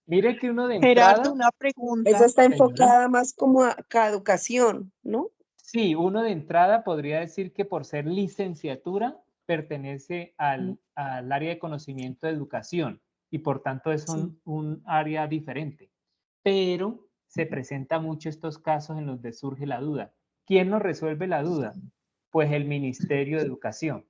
Mire que uno de Gerardo, entrada, una Esa pregunta. está señora, enfocada más como a educación, ¿no? sí, uno de entrada podría decir que por ser licenciatura pertenece al área de conocimiento de educación y por tanto es Sí. un área diferente. Pero se presenta mucho estos casos en los que surge la duda. ¿Quién nos resuelve la duda? Pues el Ministerio de Educación.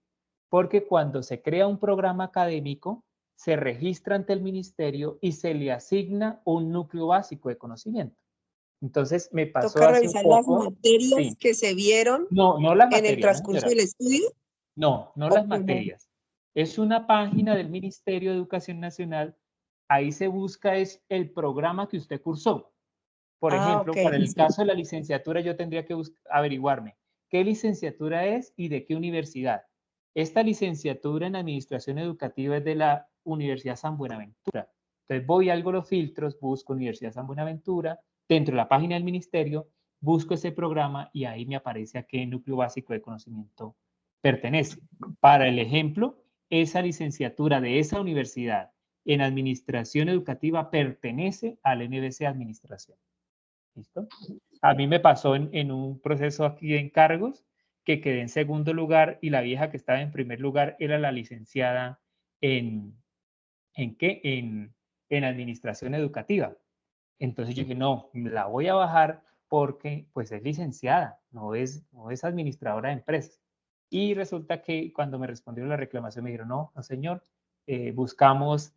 Porque cuando se crea un programa académico, se registra ante el ministerio y se le asigna un núcleo básico de conocimiento. Entonces me pasó Toca hace un revisar las poco, materias sí, que se vieron no las en el materias, no transcurso señora, del estudio no o las cómo. materias. Es una página del Ministerio de Educación Nacional, ahí se busca es el programa que usted cursó. Por Ah, ejemplo, ok. para el caso de la licenciatura yo tendría que averiguarme qué licenciatura es y de qué universidad. Esta licenciatura en Administración Educativa es de la Universidad San Buenaventura. Entonces voy a algo los filtros, busco Universidad San Buenaventura, dentro de la página del ministerio, busco ese programa y ahí me aparece a qué núcleo básico de conocimiento pertenece. Para el ejemplo, esa licenciatura de esa universidad en Administración Educativa pertenece al NBC Administración. ¿Listo? A mí me pasó en un proceso aquí de encargos que quedé en segundo lugar y la vieja que estaba en primer lugar era la licenciada ¿en qué? En administración educativa. Entonces yo dije, no, la voy a bajar porque pues es licenciada, no es administradora de empresas. Y resulta que cuando me respondieron la reclamación me dijeron, no, no señor, buscamos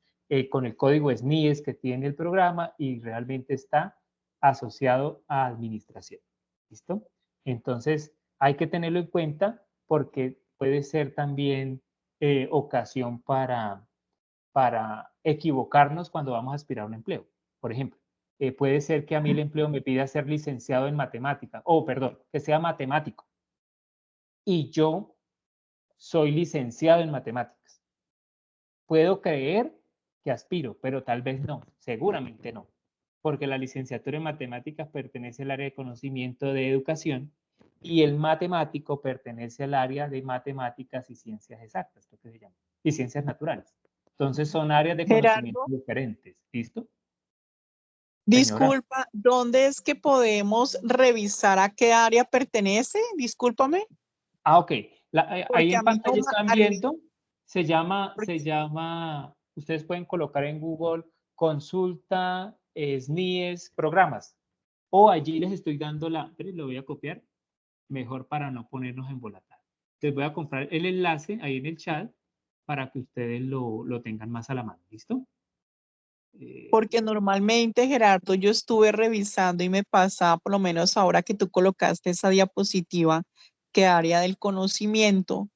con el código SNIES que tiene el programa y realmente está asociado a administración. ¿Listo? Entonces hay que tenerlo en cuenta porque puede ser también ocasión para equivocarnos cuando vamos a aspirar a un empleo. Por ejemplo, puede ser que a mí el empleo me pida ser licenciado en matemática, o perdón, que sea matemático. Y yo soy licenciado en matemáticas. Puedo creer que aspiro, pero tal vez no, seguramente no. porque la licenciatura en matemáticas pertenece al área de conocimiento de educación y el matemático pertenece al área de matemáticas y ciencias exactas, lo que se llama, y ciencias naturales. Entonces son áreas de conocimiento Gerardo, diferentes. ¿Listo? Señora. disculpa, ¿dónde es que podemos revisar a qué área pertenece? Discúlpame. Ok. Ahí Porque en a mí no, pantalla están viendo, se porque- llama, ustedes pueden colocar en Google consulta, SNIES, programas. O allí les estoy dando lo voy a copiar, mejor para no ponernos en volatar. Les voy a comprar el enlace ahí en el chat para que ustedes lo tengan más a la mano. ¿Listo? porque normalmente, Gerardo, yo estuve revisando y me pasa, por lo menos ahora que tú colocaste esa diapositiva, que área del conocimiento,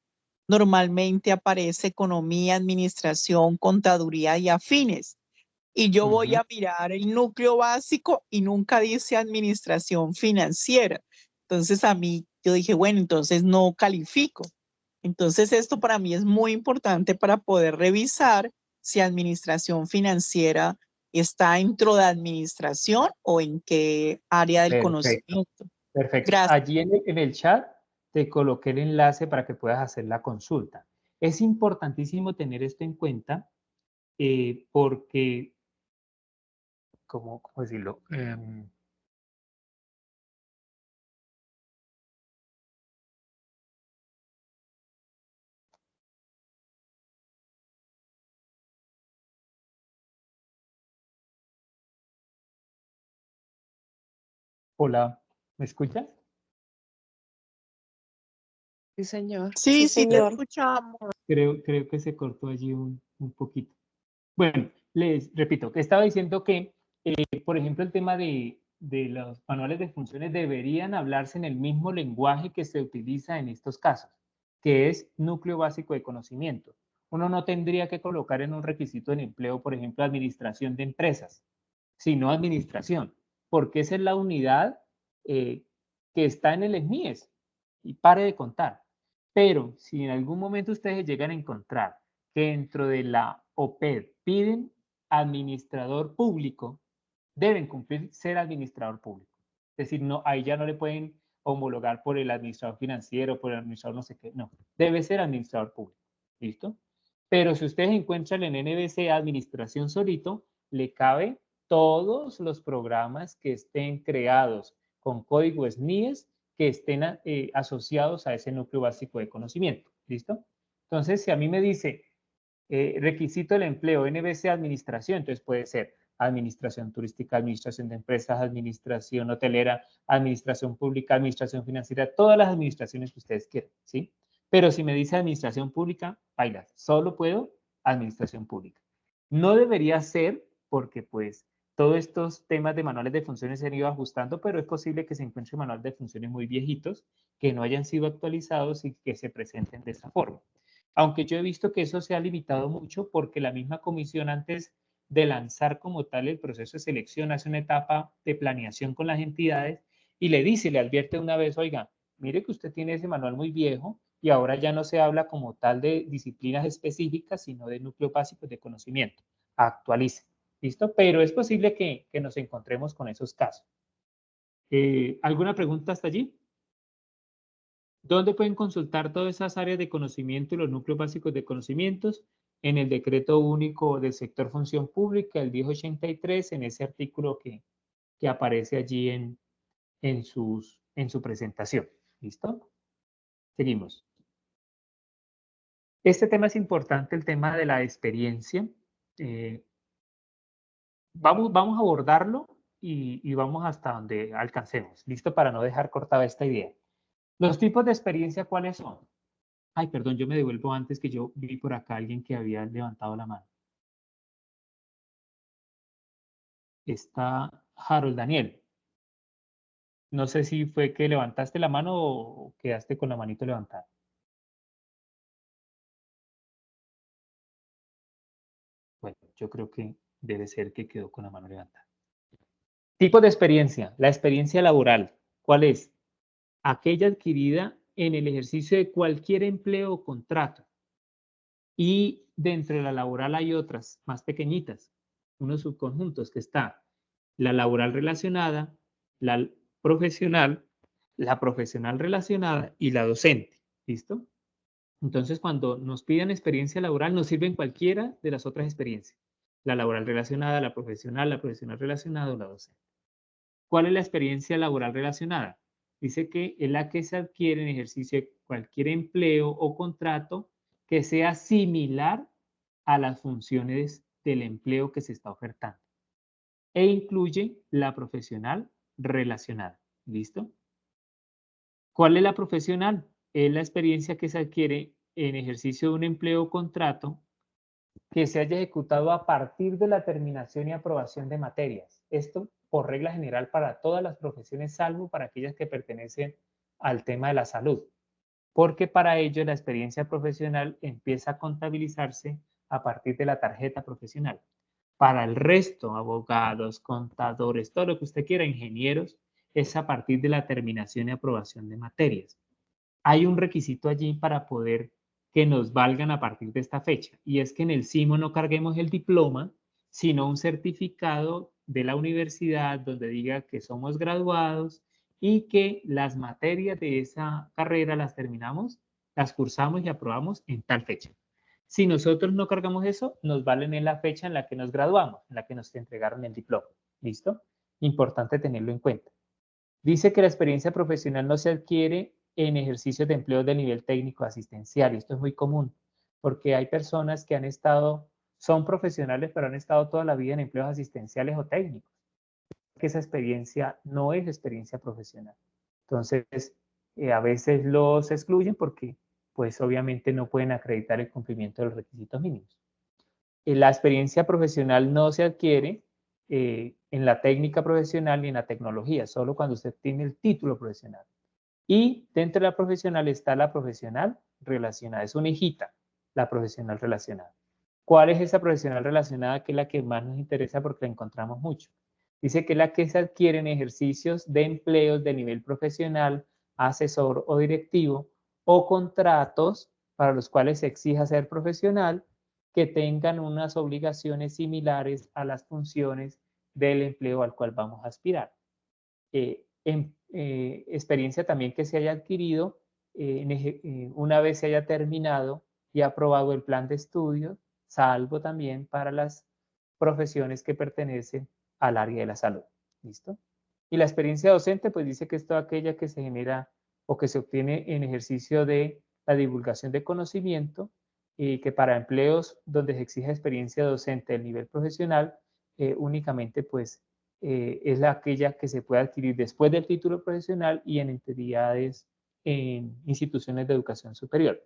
normalmente aparece economía, administración, contaduría y afines. Y yo voy a mirar el núcleo básico y nunca dice administración financiera. Entonces a mí, yo dije, bueno, entonces no califico. Entonces esto para mí es muy importante para poder revisar si administración financiera está dentro de administración o en qué área del Perfecto. conocimiento. Perfecto. Gracias. Allí en el chat te coloqué el enlace para que puedas hacer la consulta. Es importantísimo tener esto en cuenta porque, ¿cómo decirlo? Hola, ¿me escuchas? Sí, señor. Sí, Sí, sí te señor. escuchamos. Creo que se cortó allí un poquito. Bueno, les repito, que estaba diciendo que, por ejemplo, el tema de los manuales de funciones deberían hablarse en el mismo lenguaje que se utiliza en estos casos, que es núcleo básico de conocimiento. Uno no tendría que colocar en un requisito de empleo, por ejemplo, administración de empresas, sino administración, porque esa es la unidad que está en el SNIES y pare de contar. Pero si en algún momento ustedes llegan a encontrar que dentro de la OPED piden administrador público, deben cumplir ser administrador público. Es decir, no, ahí ya no le pueden homologar por el administrador financiero, por el administrador no sé qué, no, debe ser administrador público. ¿Listo? Pero si ustedes encuentran en NBC administración solito, le cabe todos los programas que estén creados con código SNIES que estén asociados a ese núcleo básico de conocimiento. ¿Listo? Entonces, si a mí me dice requisito del empleo, NBC administración, entonces puede ser administración turística, administración de empresas, administración hotelera, administración pública, administración financiera, todas las administraciones que ustedes quieran, ¿sí? Pero si me dice administración pública, baila, solo puedo administración pública. No debería ser porque pues todos estos temas de manuales de funciones se han ido ajustando, pero es posible que se encuentren manuales de funciones muy viejitos que no hayan sido actualizados y que se presenten de esa forma. Aunque yo he visto que eso se ha limitado mucho porque la misma comisión antes de lanzar como tal el proceso de selección hace una etapa de planeación con las entidades y le dice, le advierte una vez, oiga, mire que usted tiene ese manual muy viejo y ahora ya no se habla como tal de disciplinas específicas, sino de núcleos básicos de conocimiento. Actualice. ¿Listo? Pero es posible que nos encontremos con esos casos. ¿Alguna pregunta hasta allí? ¿Dónde pueden consultar todas esas áreas de conocimiento y los núcleos básicos de conocimientos? En el decreto único del sector función pública, el 1083, en ese artículo que aparece allí en su presentación. ¿Listo? Seguimos. Este tema es importante, el tema de la experiencia. Vamos a abordarlo y vamos hasta donde alcancemos. ¿Listo? Para no dejar cortada esta idea. Los tipos de experiencia, ¿cuáles son? Ay, perdón, yo me devuelvo antes que yo vi por acá a alguien que había levantado la mano. Está Harold Daniel. No sé si fue que levantaste la mano o quedaste con la manito levantada. Bueno, yo creo que debe ser que quedó con la mano levantada. Tipo de experiencia. La experiencia laboral. ¿Cuál es? Aquella adquirida en el ejercicio de cualquier empleo o contrato. Y dentro de la laboral hay otras más pequeñitas, unos subconjuntos que está la laboral relacionada, la profesional relacionada y la docente. ¿Listo? Entonces, cuando nos piden experiencia laboral, nos sirven cualquiera de las otras experiencias. La laboral relacionada, la profesional relacionada o la docente. ¿Cuál es la experiencia laboral relacionada? Dice que es la que se adquiere en ejercicio de cualquier empleo o contrato que sea similar a las funciones del empleo que se está ofertando e incluye la profesional relacionada. ¿Listo? ¿Cuál es la profesional? Es la experiencia que se adquiere en ejercicio de un empleo o contrato que se haya ejecutado a partir de la terminación y aprobación de materias. Esto por regla general para todas las profesiones, salvo para aquellas que pertenecen al tema de la salud, porque para ello la experiencia profesional empieza a contabilizarse a partir de la tarjeta profesional. Para el resto, abogados, contadores, todo lo que usted quiera, ingenieros, es a partir de la terminación y aprobación de materias. Hay un requisito allí para poder que nos valgan a partir de esta fecha, y es que en el CIMO no carguemos el diploma, sino un certificado de la universidad donde diga que somos graduados y que las materias de esa carrera las terminamos, las cursamos y aprobamos en tal fecha. Si nosotros no cargamos eso, nos valen en la fecha en la que nos graduamos, en la que nos entregaron el diploma. ¿Listo? Importante tenerlo en cuenta. Dice que la experiencia profesional no se adquiere en ejercicios de empleo de nivel técnico asistencial. Y esto es muy común, porque hay personas que son profesionales, pero han estado toda la vida en empleos asistenciales o técnicos. Que esa experiencia no es experiencia profesional. Entonces, a veces los excluyen porque, pues, obviamente no pueden acreditar el cumplimiento de los requisitos mínimos. La experiencia profesional no se adquiere en la técnica profesional ni en la tecnología, solo cuando usted tiene el título profesional. Y dentro de la profesional está la profesional relacionada. Es una hijita, la profesional relacionada. ¿Cuál es esa profesional relacionada que es la que más nos interesa porque la encontramos mucho? Dice que es la que se adquiere en ejercicios de empleos de nivel profesional, asesor o directivo, o contratos para los cuales se exija ser profesional, que tengan unas obligaciones similares a las funciones del empleo al cual vamos a aspirar. Experiencia también que se haya adquirido una vez se haya terminado y aprobado el plan de estudios, salvo también para las profesiones que pertenecen al área de la salud. ¿Listo? Y la experiencia docente, pues dice que es toda aquella que se genera o que se obtiene en ejercicio de la divulgación de conocimiento y que para empleos donde se exige experiencia docente del nivel profesional, únicamente pues es aquella que se puede adquirir después del título profesional y en entidades, en instituciones de educación superior.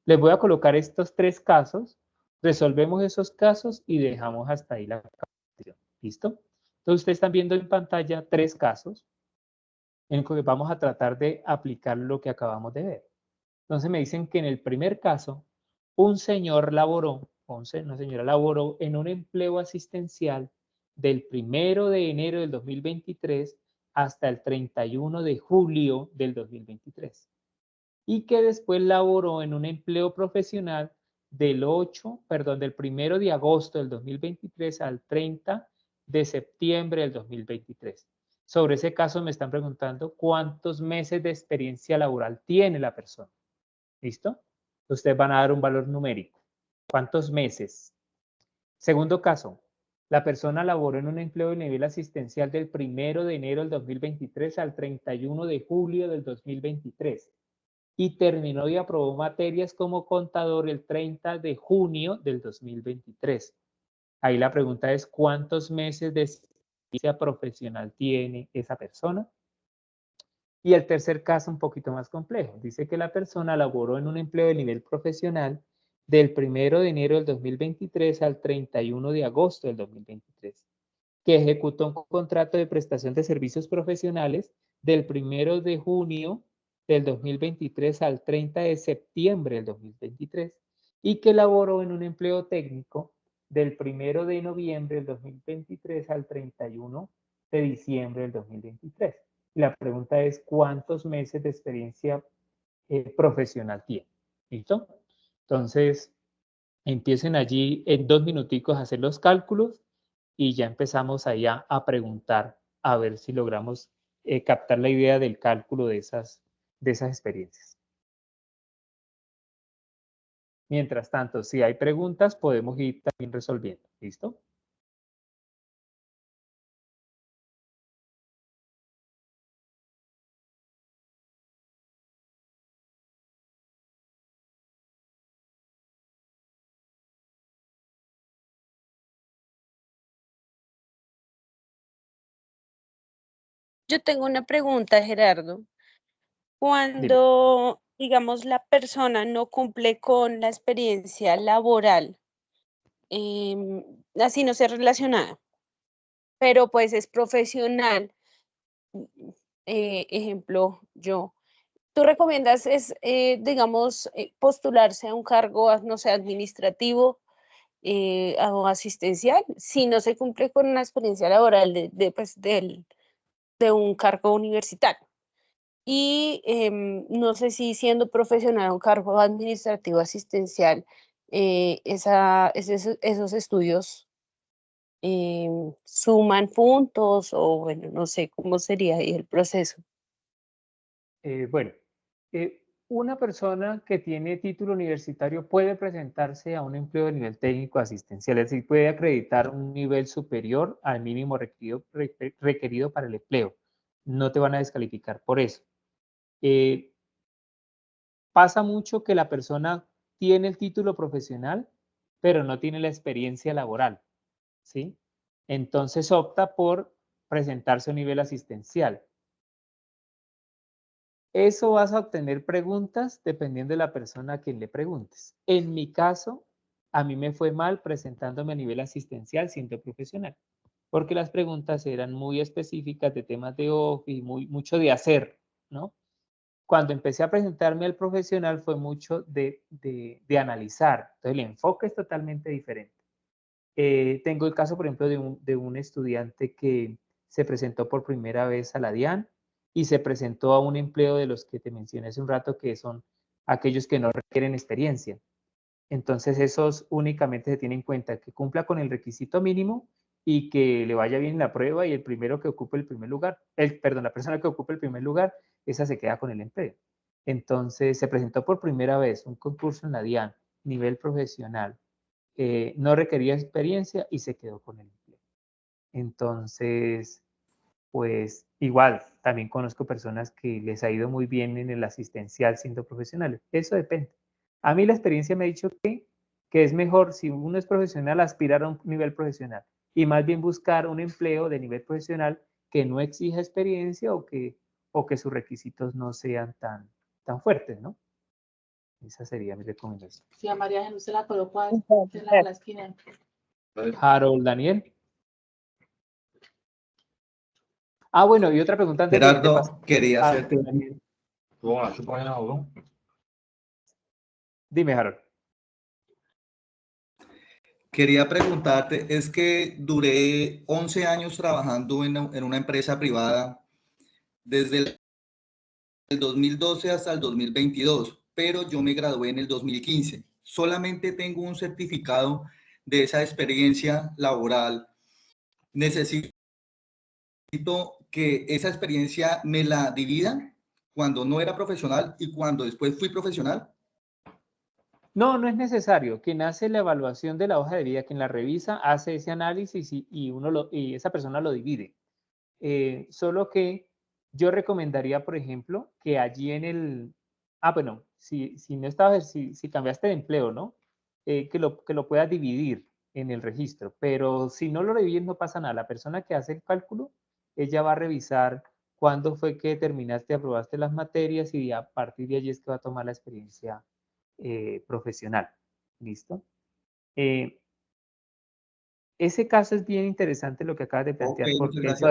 Les voy a colocar estos 3 casos, resolvemos esos casos y dejamos hasta ahí la capacitación. ¿Listo? Entonces ustedes están viendo en pantalla 3 casos en los que vamos a tratar de aplicar lo que acabamos de ver. Entonces me dicen que en el primer caso, un señor laboró, una señora laboró en un empleo asistencial del 1 de enero del 2023 hasta el 31 de julio del 2023 y que después laboró en un empleo profesional del 1 de agosto del 2023 al 30 de septiembre del 2023. Sobre ese caso me están preguntando cuántos meses de experiencia laboral tiene la persona. ¿Listo? Ustedes van a dar un valor numérico. ¿Cuántos meses? Segundo caso, la persona laboró en un empleo de nivel asistencial del 1 de enero del 2023 al 31 de julio del 2023 y terminó y aprobó materias como contador el 30 de junio del 2023. Ahí la pregunta es, ¿cuántos meses de experiencia profesional tiene esa persona? Y el tercer caso, un poquito más complejo. Dice que la persona laboró en un empleo de nivel profesional del 1 de enero del 2023 al 31 de agosto del 2023, que ejecutó un contrato de prestación de servicios profesionales del 1 de junio del 2023 al 30 de septiembre del 2023 y que laboró en un empleo técnico del 1 de noviembre del 2023 al 31 de diciembre del 2023. Y la pregunta es, ¿cuántos meses de experiencia profesional tiene? ¿Listo? Entonces, empiecen allí en 2 minuticos a hacer los cálculos y ya empezamos ahí a preguntar a ver si logramos captar la idea del cálculo de esas experiencias. Mientras tanto, si hay preguntas, podemos ir también resolviendo. ¿Listo? Yo tengo una pregunta, Gerardo. Dime. Cuando, digamos, la persona no cumple con la experiencia laboral, así no sea relacionada, pero pues es profesional, ejemplo, yo. ¿Tú recomiendas, digamos, postularse a un cargo, no sé, administrativo o asistencial si no se cumple con una experiencia laboral pues, de un cargo universitario? Y no sé si siendo profesional un cargo administrativo asistencial, esos estudios suman puntos o bueno, no sé cómo sería ahí el proceso. Bueno, una persona que tiene título universitario puede presentarse a un empleo de nivel técnico asistencial, es decir, puede acreditar un nivel superior al mínimo requerido para el empleo. No te van a descalificar por eso. Pasa mucho que la persona tiene el título profesional, pero no tiene la experiencia laboral, ¿sí? Entonces opta por presentarse a un nivel asistencial. Eso vas a obtener preguntas dependiendo de la persona a quien le preguntes. En mi caso, a mí me fue mal presentándome a nivel asistencial siendo profesional, porque las preguntas eran muy específicas de temas de Office, mucho de hacer, ¿no? Cuando empecé a presentarme al profesional fue mucho de analizar. Entonces el enfoque es totalmente diferente. Tengo el caso, por ejemplo, de un estudiante que se presentó por primera vez a la DIAN y se presentó a un empleo de los que te mencioné hace un rato, que son aquellos que no requieren experiencia. Entonces, esos únicamente se tiene en cuenta que cumpla con el requisito mínimo y que le vaya bien la prueba y el primero que ocupe el primer lugar, perdón, la persona que ocupe el primer lugar, esa se queda con el empleo. Entonces, se presentó por primera vez un concurso en la DIAN, nivel profesional, no requería experiencia y se quedó con el empleo. Entonces, pues igual, también conozco personas que les ha ido muy bien en el asistencial siendo profesionales. Eso depende. A mí la experiencia me ha dicho que es mejor, si uno es profesional, aspirar a un nivel profesional y más bien buscar un empleo de nivel profesional que no exija experiencia o que sus requisitos no sean tan fuertes, ¿no? Esa sería mi recomendación. Sí, a María Jesús se la colocó a la esquina. Harold, Daniel. Ah, bueno, y otra pregunta antes de pasar. Gerardo, quería hacer... Daniel. Dime, Harold. Quería preguntarte, es que duré 11 años trabajando en una empresa privada desde el 2012 hasta el 2022, pero yo me gradué en el 2015. Solamente tengo un certificado de esa experiencia laboral. Necesito que esa experiencia me la dividan cuando no era profesional y cuando después fui profesional. No, no es necesario. Quien hace la evaluación de la hoja de vida, quien la revisa, hace ese análisis y esa persona lo divide. Solo que yo recomendaría, por ejemplo, que allí en el... Ah, bueno, si no estabas, si cambiaste de empleo, ¿no? Que lo puedas dividir en el registro. Pero si no lo divides, no pasa nada. La persona que hace el cálculo, ella va a revisar cuándo fue que terminaste, aprobaste las materias y a partir de allí es que va a tomar la experiencia profesional. ¿Listo? Ese caso es bien interesante lo que acabas de plantear, Okay, porque eso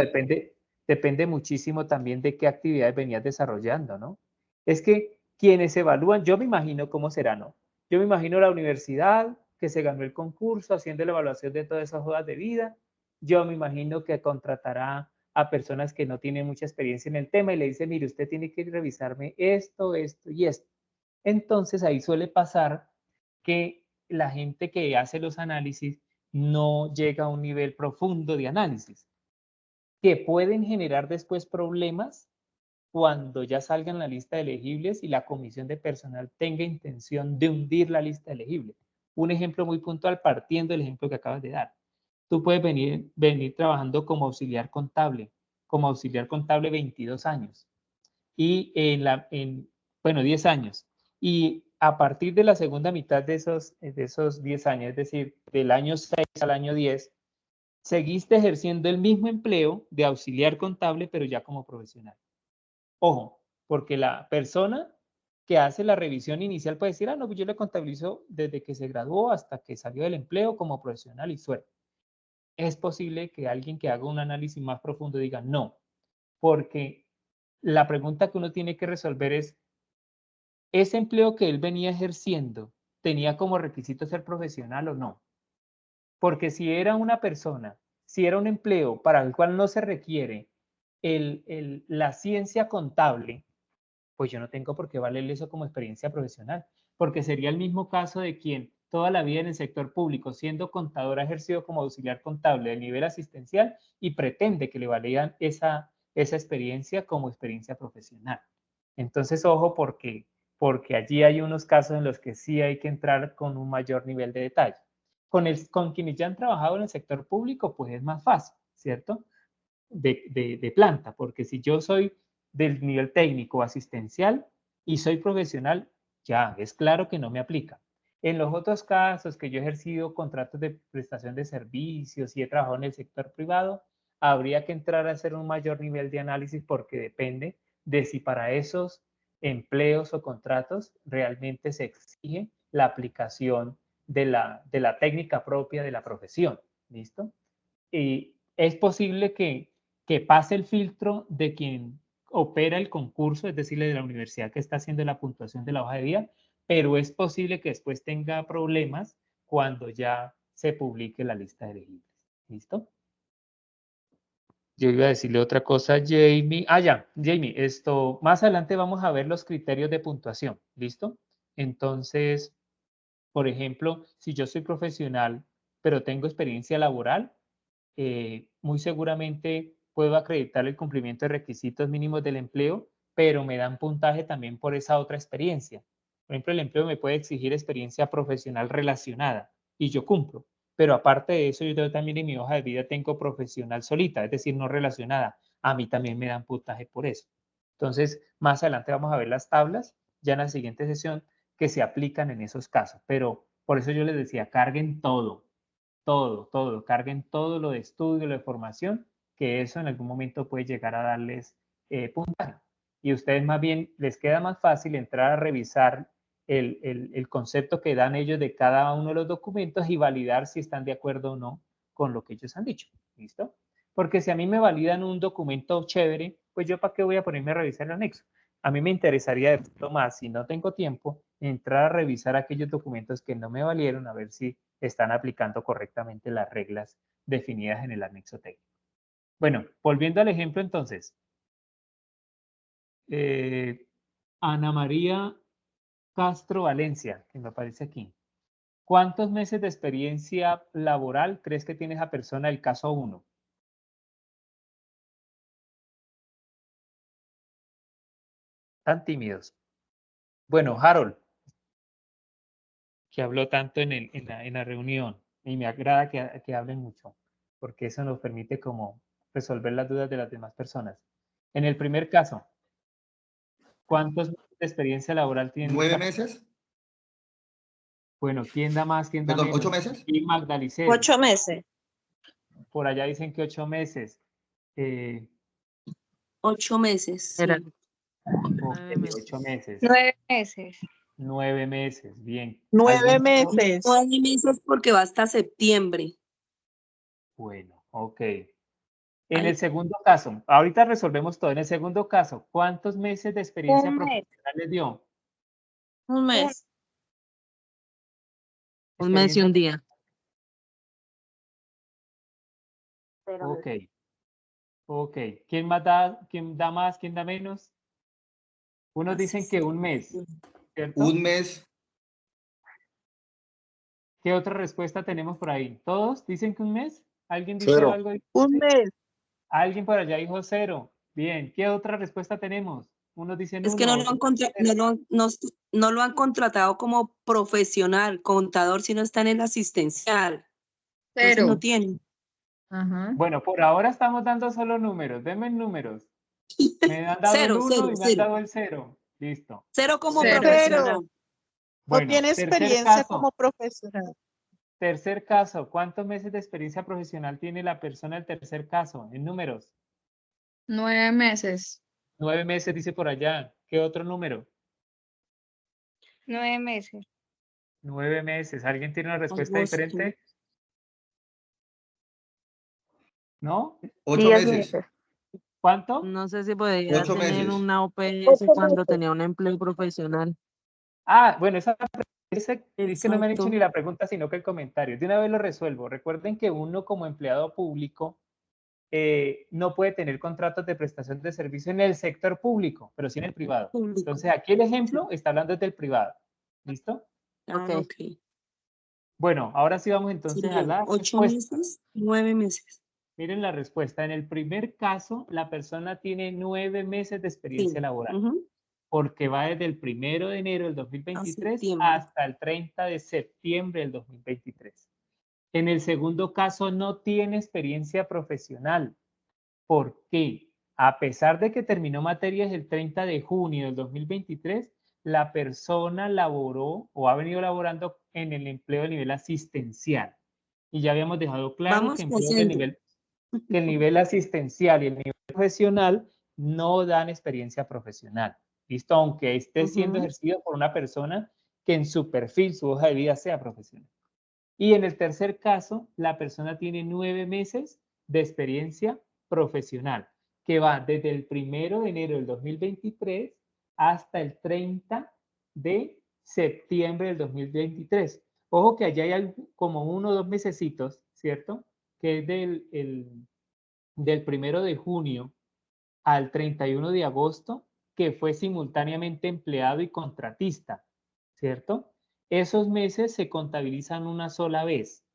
depende muchísimo también de qué actividades venías desarrollando, ¿no? Es que quienes evalúan, yo me imagino cómo será, ¿no? Yo me imagino la universidad que se ganó el concurso haciendo la evaluación de todas esas hojas de vida. Yo me imagino que contratará a personas que no tienen mucha experiencia en el tema y le dice, mire, usted tiene que revisarme esto, esto y esto. Entonces ahí suele pasar que la gente que hace los análisis no llega a un nivel profundo de análisis, que pueden generar después problemas cuando ya salgan la lista de elegibles y la comisión de personal tenga intención de hundir la lista de elegibles. Un ejemplo muy puntual partiendo del ejemplo que acabas de dar. Tú puedes venir trabajando como auxiliar contable 22 años y bueno, 10 años. Y a partir de la segunda mitad de esos 10 años, es decir, del año 6 al año 10, seguiste ejerciendo el mismo empleo de auxiliar contable, pero ya como profesional. Ojo, porque la persona que hace la revisión inicial puede decir, ah, no, pues yo le contabilizo desde que se graduó hasta que salió del empleo como profesional y suerte. Es posible que alguien que haga un análisis más profundo diga no, porque la pregunta que uno tiene que resolver es, ¿ese empleo que él venía ejerciendo tenía como requisito ser profesional o no? Porque si era una persona, si era un empleo para el cual no se requiere la ciencia contable, pues yo no tengo por qué valerle eso como experiencia profesional, porque sería el mismo caso de quien toda la vida en el sector público, siendo contador, ha ejercido como auxiliar contable de nivel asistencial y pretende que le validan esa experiencia como experiencia profesional. Entonces, ojo, porque allí hay unos casos en los que sí hay que entrar con un mayor nivel de detalle. Con quienes ya han trabajado en el sector público, pues es más fácil, ¿cierto? De planta, porque si yo soy del nivel técnico asistencial y soy profesional, ya es claro que no me aplica. En los otros casos que yo he ejercido contratos de prestación de servicios y he trabajado en el sector privado, habría que entrar a hacer un mayor nivel de análisis porque depende de si para esos empleos o contratos realmente se exige la aplicación de la técnica propia de la profesión. ¿Listo? Y es posible que pase el filtro de quien opera el concurso, es decir, de la universidad que está haciendo la puntuación de la hoja de vida, pero es posible que después tenga problemas cuando ya se publique la lista de elegibles. ¿Listo? Yo iba a decirle otra cosa a Jamie. Ah, ya, Jamie, más adelante vamos a ver los criterios de puntuación. ¿Listo? Entonces, por ejemplo, si yo soy profesional, pero tengo experiencia laboral, muy seguramente puedo acreditar el cumplimiento de requisitos mínimos del empleo, pero me dan puntaje también por esa otra experiencia. Por ejemplo, el empleo me puede exigir experiencia profesional relacionada y yo cumplo, pero aparte de eso, yo también en mi hoja de vida tengo profesional solita, es decir, no relacionada. A mí también me dan puntaje por eso. Entonces, más adelante vamos a ver las tablas, ya en la siguiente sesión, que se aplican en esos casos, pero por eso yo les decía, carguen todo, carguen todo lo de estudio, lo de formación, que eso en algún momento puede llegar a darles puntaje. Y ustedes más bien les queda más fácil entrar a revisar el concepto que dan ellos de cada uno de los documentos y validar si están de acuerdo o no con lo que ellos han dicho. ¿Listo? Porque si a mí me validan un documento chévere, pues yo para qué voy a ponerme a revisar el anexo. A mí me interesaría de pronto más, si no tengo tiempo, entrar a revisar aquellos documentos que no me valieron, a ver si están aplicando correctamente las reglas definidas en el anexo técnico. Bueno, volviendo al ejemplo entonces. Ana María Castro Valencia, que me aparece aquí. ¿Cuántos meses de experiencia laboral crees que tiene esa persona del caso 1? Tan tímidos. Bueno, Harold, que habló tanto en la reunión, y me agrada que hablen mucho, porque eso nos permite como resolver las dudas de las demás personas. En el primer caso, ¿cuántos meses de experiencia laboral tiene? 9 meses. Bueno, ¿quién da más? ¿Quién da Perdón, menos? 8 meses. Y Magdalicel. 8 meses. Por allá dicen que 8 meses. 8 meses. Era Sí. 8 meses. 9 meses. 9 meses, bien. 9 meses. 9 meses porque va hasta septiembre. Bueno, ok. En el segundo caso, ahorita resolvemos todo. En el segundo caso, ¿cuántos meses de experiencia Un mes. profesional les dio? Un mes. un mes y un día. Ok. Ok. ¿Quién más da, quién da más, quién da menos? Unos dicen que un mes, ¿cierto? Un mes. ¿Qué otra respuesta tenemos por ahí? ¿Todos dicen que un mes? ¿Alguien dice Cero. algo? Un mes. Alguien por allá dijo 0. Bien, ¿qué otra respuesta tenemos? Unos dicen Es que 1, no lo han, otros dicen 0. no lo han contratado como profesional, contador, sino está en el asistencial. Entonces no 0. tienen. Ajá. Bueno, por ahora estamos dando solo números. Denme números. Me han dado el 0, 1 0, y me han 0. dado el 0. Listo. 0 como 0. Cero. profesional. No Bueno, tiene experiencia como profesional. tercer caso. ¿Cuántos meses de experiencia profesional tiene la persona del tercer caso? En números. 9 meses. 9 meses dice por allá. ¿Qué otro número? 9 meses. 9 meses. ¿Alguien tiene una respuesta Agosto. diferente? ¿No? 8 10 meses. meses. ¿Cuánto? No sé si podía 8 tener meses. una OPS 8 cuando meses. tenía un empleo profesional. Ah, bueno, es que no me han hecho Exacto. ni la pregunta, sino que el comentario. De una vez lo resuelvo. Recuerden que uno como empleado público no puede tener contratos de prestación de servicio en el sector público, pero sí en el privado. Público. Entonces, aquí el ejemplo está hablando del privado. ¿Listo? Ah, ok. Bueno, ahora sí vamos entonces a Serían la 8 respuesta. meses, 9 meses. Miren la respuesta. En el primer caso, la persona tiene 9 meses de experiencia Sí. laboral, Ujú. porque va desde el 1 de enero del A 2023 septiembre. hasta el 30 de septiembre del 2023. En el segundo caso, no tiene experiencia profesional. ¿Por qué? A pesar de que terminó materias el 30 de junio del 2023, la persona laboró o ha venido laborando en el empleo de nivel asistencial. Y ya habíamos dejado claro Vamos que creciendo. el nivel asistencial y el nivel profesional no dan experiencia profesional. ¿Listo? Aunque esté siendo Ujú. ejercido por una persona que en su perfil, su hoja de vida sea profesional. Y en el tercer caso, la persona tiene 9 meses de experiencia profesional, que va desde el 1 de enero del 2023 hasta el 30 de septiembre del 2023. Ojo que allá hay como 1 o 2 mesecitos, ¿cierto? Que es del 1 de junio al 31 de agosto, que fue simultáneamente empleado y contratista, ¿cierto? Esos meses se contabilizan una sola vez.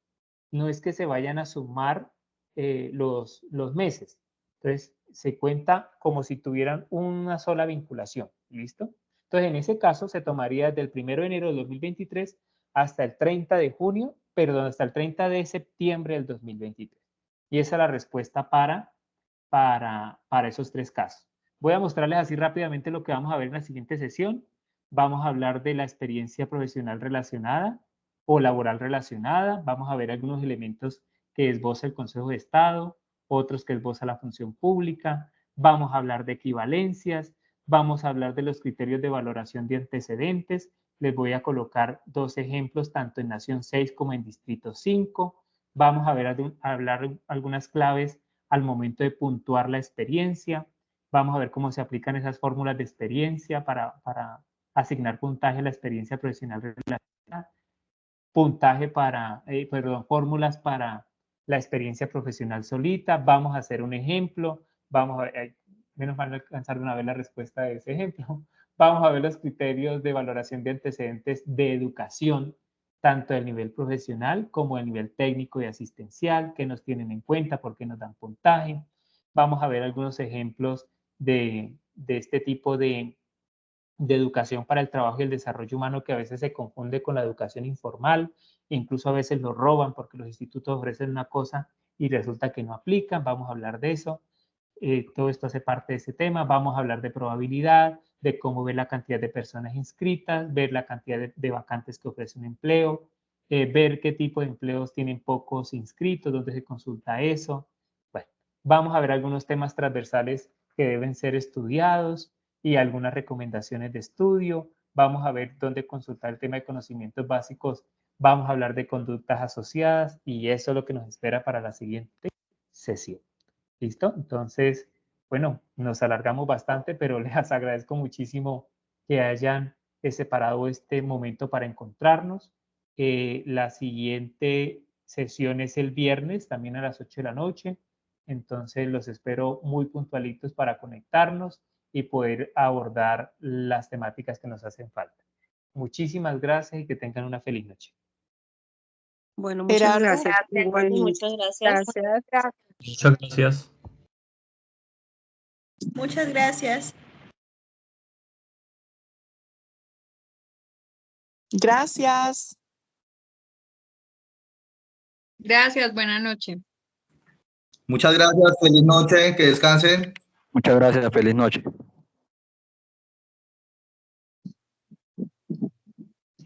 No es que se vayan a sumar los meses. Entonces, se cuenta como si tuvieran una sola vinculación. ¿Listo? Entonces, en ese caso, se tomaría desde el 1 de enero del 2023 hasta el 30 de junio, perdón, hasta el 30 de septiembre del 2023. Y esa es la respuesta para esos 3 casos. Voy a mostrarles así rápidamente lo que vamos a ver en la siguiente sesión. Vamos a hablar de la experiencia profesional relacionada o laboral relacionada. Vamos a ver algunos elementos que esboza el Consejo de Estado, otros que esboza la función pública. Vamos a hablar de equivalencias. Vamos a hablar de los criterios de valoración de antecedentes. Les voy a colocar 2 ejemplos, tanto en Nación 6 como en Distrito 5. Vamos a hablar algunas claves al momento de puntuar la experiencia. Vamos a ver cómo se aplican esas fórmulas de experiencia para asignar puntaje a la experiencia profesional relacionada, puntaje fórmulas para la experiencia profesional solita. Vamos a hacer un ejemplo. Vamos a ver, menos mal alcanzar de una vez la respuesta de ese ejemplo. Vamos a ver los criterios de valoración de antecedentes de educación, tanto del nivel profesional como del nivel técnico y asistencial, que nos tienen en cuenta, por qué nos dan puntaje. Vamos a ver algunos ejemplos de este tipo de educación para el trabajo y el desarrollo humano que a veces se confunde con la educación informal, incluso a veces lo roban porque los institutos ofrecen una cosa y resulta que no aplican. Vamos a hablar de eso. Todo esto hace parte de ese tema. Vamos a hablar de probabilidad, de cómo ver la cantidad de personas inscritas, ver la cantidad de vacantes que ofrece un empleo, ver qué tipo de empleos tienen pocos inscritos, dónde se consulta eso. Bueno, vamos a ver algunos temas transversales que deben ser estudiados y algunas recomendaciones de estudio. Vamos a ver dónde consultar el tema de conocimientos básicos. Vamos a hablar de conductas asociadas y eso es lo que nos espera para la siguiente sesión. ¿Listo? Entonces, bueno, nos alargamos bastante, pero les agradezco muchísimo que hayan separado este momento para encontrarnos. La siguiente sesión es el viernes, también a las 8 de la noche. Entonces, los espero muy puntualitos para conectarnos y poder abordar las temáticas que nos hacen falta. Muchísimas gracias y que tengan una feliz noche. Bueno, muchas Gerardo. gracias. Igualmente. Muchas gracias. Gracias. Muchas gracias. Muchas gracias. Gracias. Gracias, buenas noches. Muchas gracias, feliz noche, que descansen. Muchas gracias. Feliz noche.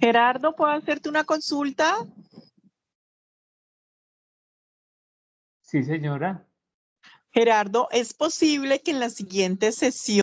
Gerardo, ¿puedo hacerte una consulta? Sí, señora. Gerardo, ¿es posible que en la siguiente sesión